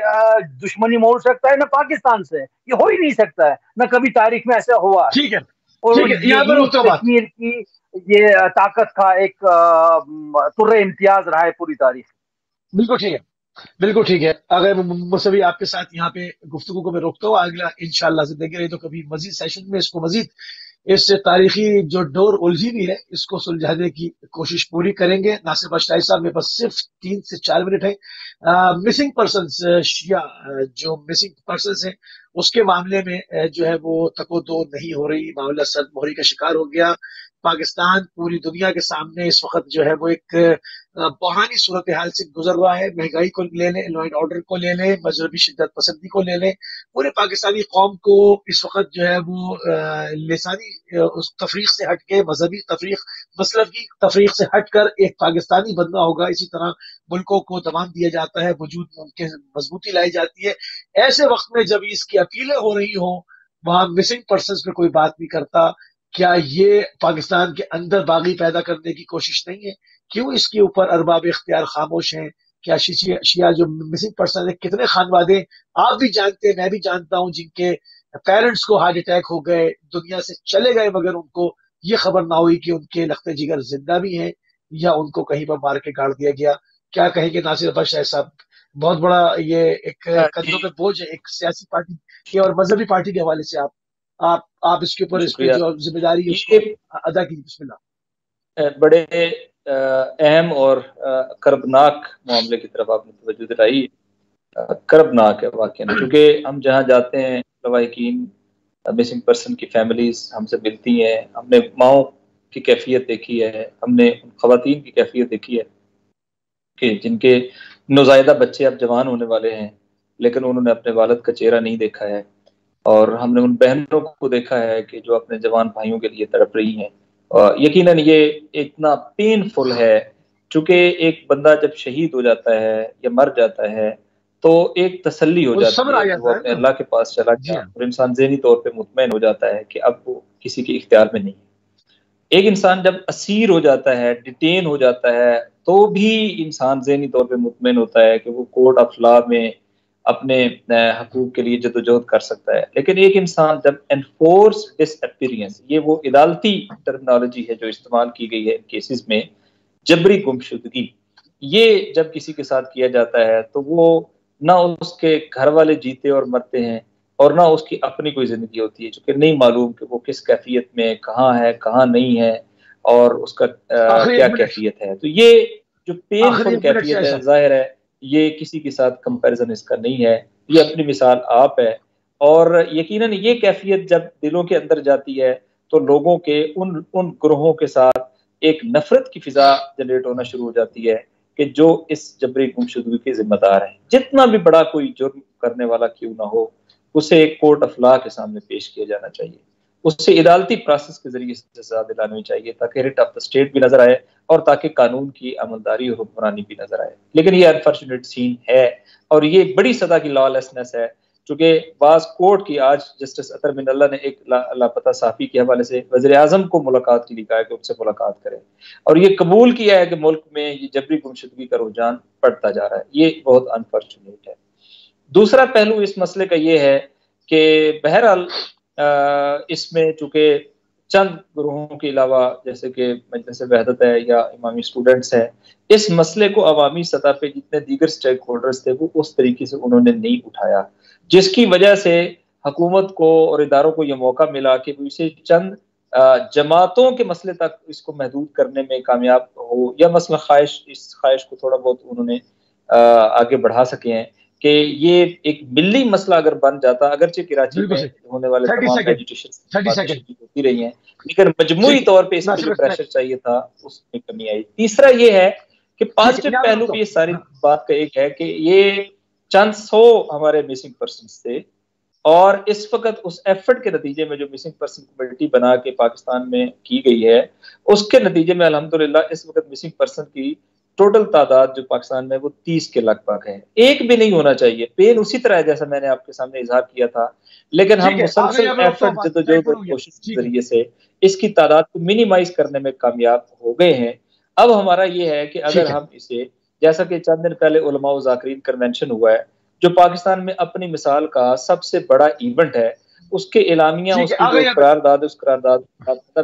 دشمنی مول سکتا ہے نہ پاکستان سے. یہ ہو ہی نہیں سکتا ہے، نہ کبھی تاریخ میں ایسا ہوا.
ٹھیک ہے،
اور کشمیر کی یہ طاقت کا ایک طر امتیاز رہا ہے پوری تاریخ.
بالکل ٹھیک ہے، بالکل ٹھیک ہے. اگر مصوی آپ کے ساتھ یہاں پہ گفتگو کو میں روکتا ہوں، اگلا انشاءاللہ زندگی رہی تو کبھی مزید سیشن میں اس کو مزید اس تاریخی جو ڈور الجھی ہوئی ہے اس کو سلجھانے کی کوشش پوری کریں گے. ناصر باشٹائی صاحب میں بس صرف 3 سے 4 منٹ ہے. مسنگ پرسنز، شیعہ جو مسنگ پرسنز ہیں اس کے معاملے میں جو ہے وہ تکو دو نہیں ہو رہی. معاملہ سرد مہری کا شکار ہو گیا. پاکستان پوری دنیا کے سامنے اس وقت جو ہے وہ ایک بحرانی صورتحال سے گزر رہا ہے. مہنگائی کو لے لیں، لا اینڈ آرڈر کو لے لیں، مذہبی شدت پسندی کو لے لیں. پورے پاکستانی قوم کو اس وقت جو ہے وہ لسانی تفریق سے ہٹ کے، مذہبی تفریق، مسلک کی تفریق سے ہٹ کر ایک پاکستانی بننا ہوگا. اسی طرح ملکوں کو دوام دیا جاتا ہے، وجود میں ان کے مضبوطی لائی جاتی ہے. ایسے وقت میں جب اس کی اپیلیں ہو رہی ہوں، وہاں مسنگ پرسنز پہ کوئی بات نہیں کرتا. کیا یہ پاکستان کے اندر باغی پیدا کرنے کی کوشش نہیں ہے؟ کیوں اس کے اوپر ارباب اختیار خاموش ہیں؟ کیا شیعہ جو مسنگ پرسن ہے، کتنے خانوادے آپ بھی جانتے ہیں، میں بھی جانتا ہوں، جن کے پیرنٹس کو ہارٹ اٹیک ہو گئے، دنیا سے چلے گئے، مگر ان کو یہ خبر نہ ہوئی کہ ان کے لخت جگر زندہ بھی ہیں یا ان کو کہیں پر مار کے گاڑ دیا گیا. کیا کہیں گے ناصر باشٹائی صاحب؟ بہت بڑا یہ ایک کندھوں پہ بوجھ ہے ایک سیاسی پارٹی کے اور مذہبی پارٹی کے حوالے سے. آپ اس کے اوپر اس پہ جو ذمہ داری ہے اس کو ادا کیجیے. بسم اللہ.
بڑے اہم اور کربناک معاملے کی طرف آپ نے توجہ دلائی. کربناک ہے واقعی، کیونکہ ہم جہاں جاتے ہیں لواحقین، مسنگ پرسن کی فیملیز ہم سے ملتی ہیں. ہم نے ماؤں کی کیفیت دیکھی ہے، ہم نے خواتین کی کیفیت دیکھی ہے کہ جن کے نوزائیدہ بچے اب جوان ہونے والے ہیں لیکن انہوں نے اپنے والد کا چہرہ نہیں دیکھا ہے. اور ہم نے ان بہنوں کو دیکھا ہے کہ جو اپنے جوان بھائیوں کے لیے تڑپ رہی ہیں. یقیناً یہ اتنا پین فل ہے، چونکہ ایک بندہ جب شہید ہو جاتا ہے یا مر جاتا ہے تو ایک تسلی ہو جاتی ہے کہ وہ اپنے اللہ کے پاس چلا گیا، اور انسان ذہنی طور پہ مطمئن ہو جاتا ہے کہ اب وہ کسی کے اختیار میں نہیں ہے. ایک انسان جب اسیر ہو جاتا ہے، ڈیٹین ہو جاتا ہے، تو بھی انسان ذہنی طور پہ مطمئن ہوتا ہے کہ وہ کورٹ آف لا میں اپنے حقوق کے لیے جدوجہد کر سکتا ہے. لیکن ایک انسان جب انفورس ڈس اپیرینس، یہ وہ عدالتی ٹرمنالوجی ہے جو استعمال کی گئی ہے کیسز میں، جبری گمشدگی، یہ جب کسی کے ساتھ کیا جاتا ہے تو وہ نہ اس کے گھر والے جیتے اور مرتے ہیں اور نہ اس کی اپنی کوئی زندگی ہوتی ہے، چونکہ نہیں معلوم کہ وہ کس کیفیت میں کہاں ہے کہاں نہیں ہے اور اس کا کیا کیفیت ہے. تو یہ جو پینفل کیفیت ہے، ظاہر ہے یہ کسی کے ساتھ کمپیریزن اس کا نہیں ہے. یہ اپنی مثال آپ ہے، اور یقیناً یہ کیفیت جب دلوں کے اندر جاتی ہے تو لوگوں کے ان گروہوں کے ساتھ ایک نفرت کی فضا جنریٹ ہونا شروع ہو جاتی ہے کہ جو اس جبری گمشدگی کے ذمہ دار ہیں. جتنا بھی بڑا کوئی جرم کرنے والا کیوں نہ ہو اسے ایک کورٹ آف لا کے سامنے پیش کیا جانا چاہیے, اسے عدالتی پروسیس کے ذریعے سزا دلانی چاہیے تاکہ ریٹ آف دا اسٹیٹ بھی نظر آئے اور تاکہ قانون کی عملداری اور حکمرانی بھی نظر آئے. لیکن یہ انفارچونیٹ سین ہے اور یہ ایک بڑی سطح کی لا لیسنس ہے, چونکہ بعض کورٹ کی آج جسٹس اطہر من اللہ نے ایک لاپتہ صحافی کے حوالے سے وزیر اعظم کو ملاقات کے لیے کہا ہے کہ ان سے ملاقات کریں, اور یہ قبول کیا ہے کہ ملک میں یہ جبری گمشدگی کا رجحان بڑھتا جا رہا ہے. یہ بہت انفارچونیٹ ہے. دوسرا پہلو اس مسئلے کا یہ ہے کہ بہرحال اس میں چونکہ چند گروہوں کے علاوہ جیسے کہ مجلس وحدت ہے یا امامی اسٹوڈنٹس ہیں, اس مسئلے کو عوامی سطح پہ جتنے دیگر سٹیک ہولڈرز تھے وہ اس طریقے سے انہوں نے نہیں اٹھایا, جس کی وجہ سے حکومت کو اور اداروں کو یہ موقع ملا کہ وہ اسے چند جماعتوں کے مسئلے تک اس کو محدود کرنے میں کامیاب ہو, یا مسئلہ اس خواہش کو تھوڑا بہت انہوں نے آگے بڑھا سکے ہیں کہ یہ ایک ملی مسئلہ اگر بن جاتا, اگرچہ کراچی میں ہونے والے تمام ایجوٹیشن ہوتی رہی ہیں لیکن مجموعی طور پہ اس میں جو پریشر چاہیے تھا اس میں کمی آئی. تیسرا یہ ہے کہ پازیٹیو پہلو بھی اس ساری بات کا ایک ہے کہ یہ چند سو ہمارے مسنگ پرسنز تھے, اور اس وقت اس ایفرٹ کے نتیجے میں جو مسنگ پرسن کمیٹی بنا کے پاکستان میں کی گئی ہے اس کے نتیجے میں الحمدللہ اس وقت مسنگ پرسن کی ٹوٹل تعداد جو پاکستان میں وہ 30 کے لگ بھگ ہے. ایک بھی نہیں ہونا چاہیے, پین اسی طرح ہے جیسا میں نے آپ کے سامنے اظہار کیا تھا, لیکن ہم مسلسل ایفرٹ جدوجہد اور کوشش کے ذریعے سے اس کی تعداد کو منیمائز کرنے میں کامیاب ہو گئے ہیں. اب ہمارا یہ ہے کہ اگر ہم اسے, جیسا کہ چند دن پہلے علماء و ذاکرین کنونشن ہوا ہے جو پاکستان میں اپنی مثال کا سب سے بڑا ایونٹ ہے, اس کے اعلامیہ اس کی جو قرارداد اس قرارداد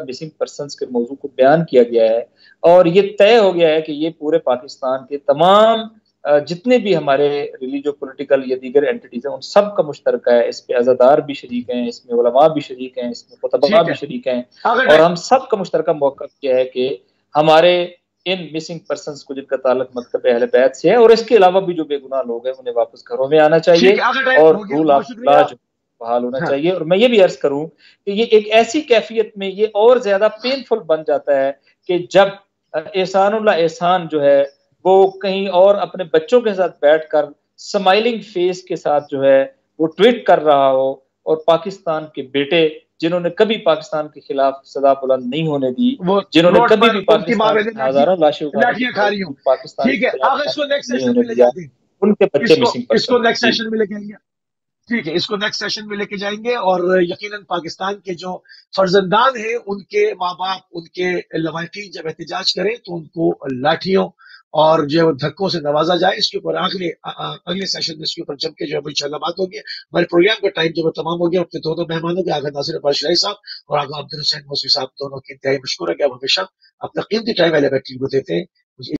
مسنگ پرسنز کے موضوع کو بیان کیا گیا ہے, اور یہ طے ہو گیا ہے کہ یہ پورے پاکستان کے تمام جتنے بھی ہمارے ریلیجو پولیٹیکل یا دیگر اینٹیز ہیں ان سب کا مشترکہ ہے. اس پہ عزادار بھی شریک ہیں, اس میں علماء بھی شریک ہیں, اس میں خطباء بھی شریک ہیں, اور ہم سب کا مشترکہ موقف یہ ہے کہ ہمارے ان مسنگ پرسنز کو جن کا تعلق مکتب اہل بیت سے ہے اور اس کے علاوہ بھی جو بے گناہ لوگ ہیں انہیں واپس گھروں میں آنا چاہیے اور رول آف لا جو بحال ہونا چاہیے. اور میں یہ بھی عرض کروں کہ یہ ایک ایسی کیفیت میں یہ اور زیادہ پینفل بن جاتا ہے کہ جب احسان اللہ احسان جو ہے وہ کہیں اور اپنے بچوں کے ساتھ بیٹھ کر سمائلنگ فیس کے ساتھ جو ہے وہ ٹویٹ کر رہا ہو, اور پاکستان کے بیٹے جنہوں نے کبھی پاکستان کے خلاف صدا بلند نہیں ہونے دی, جنہوں نے کبھی بھی پاکستان ہزاروں لاشیں پاکستان ان کے بچے مسنگ
ٹھیک ہے, اس کو نیکسٹ سیشن میں لے کے جائیں گے, اور یقیناً پاکستان کے جو فرزندان ہیں ان کے ماں باپ, ان کے لواحقین جب احتجاج کریں تو ان کو لاٹھیوں اور جو دھکوں سے نوازا جائے. اس کے اوپر اگلے سیشن میں اس کے اوپر جم کے جو ہے انشاءاللہ بات ہوگی. ہمارے پروگرام کا ٹائم جو تمام ہو گیا. اپنے دونوں مہمانوں کے آغا ناصر عباس شرائع صاحب اور آغا عبد الحسین موسوی صاحب دونوں کے انتہائی مشکور ہے کہ آپ ہمیشہ اپنا قیمتی ٹائم اہل بیت ٹی وی کو دیتے ہیں.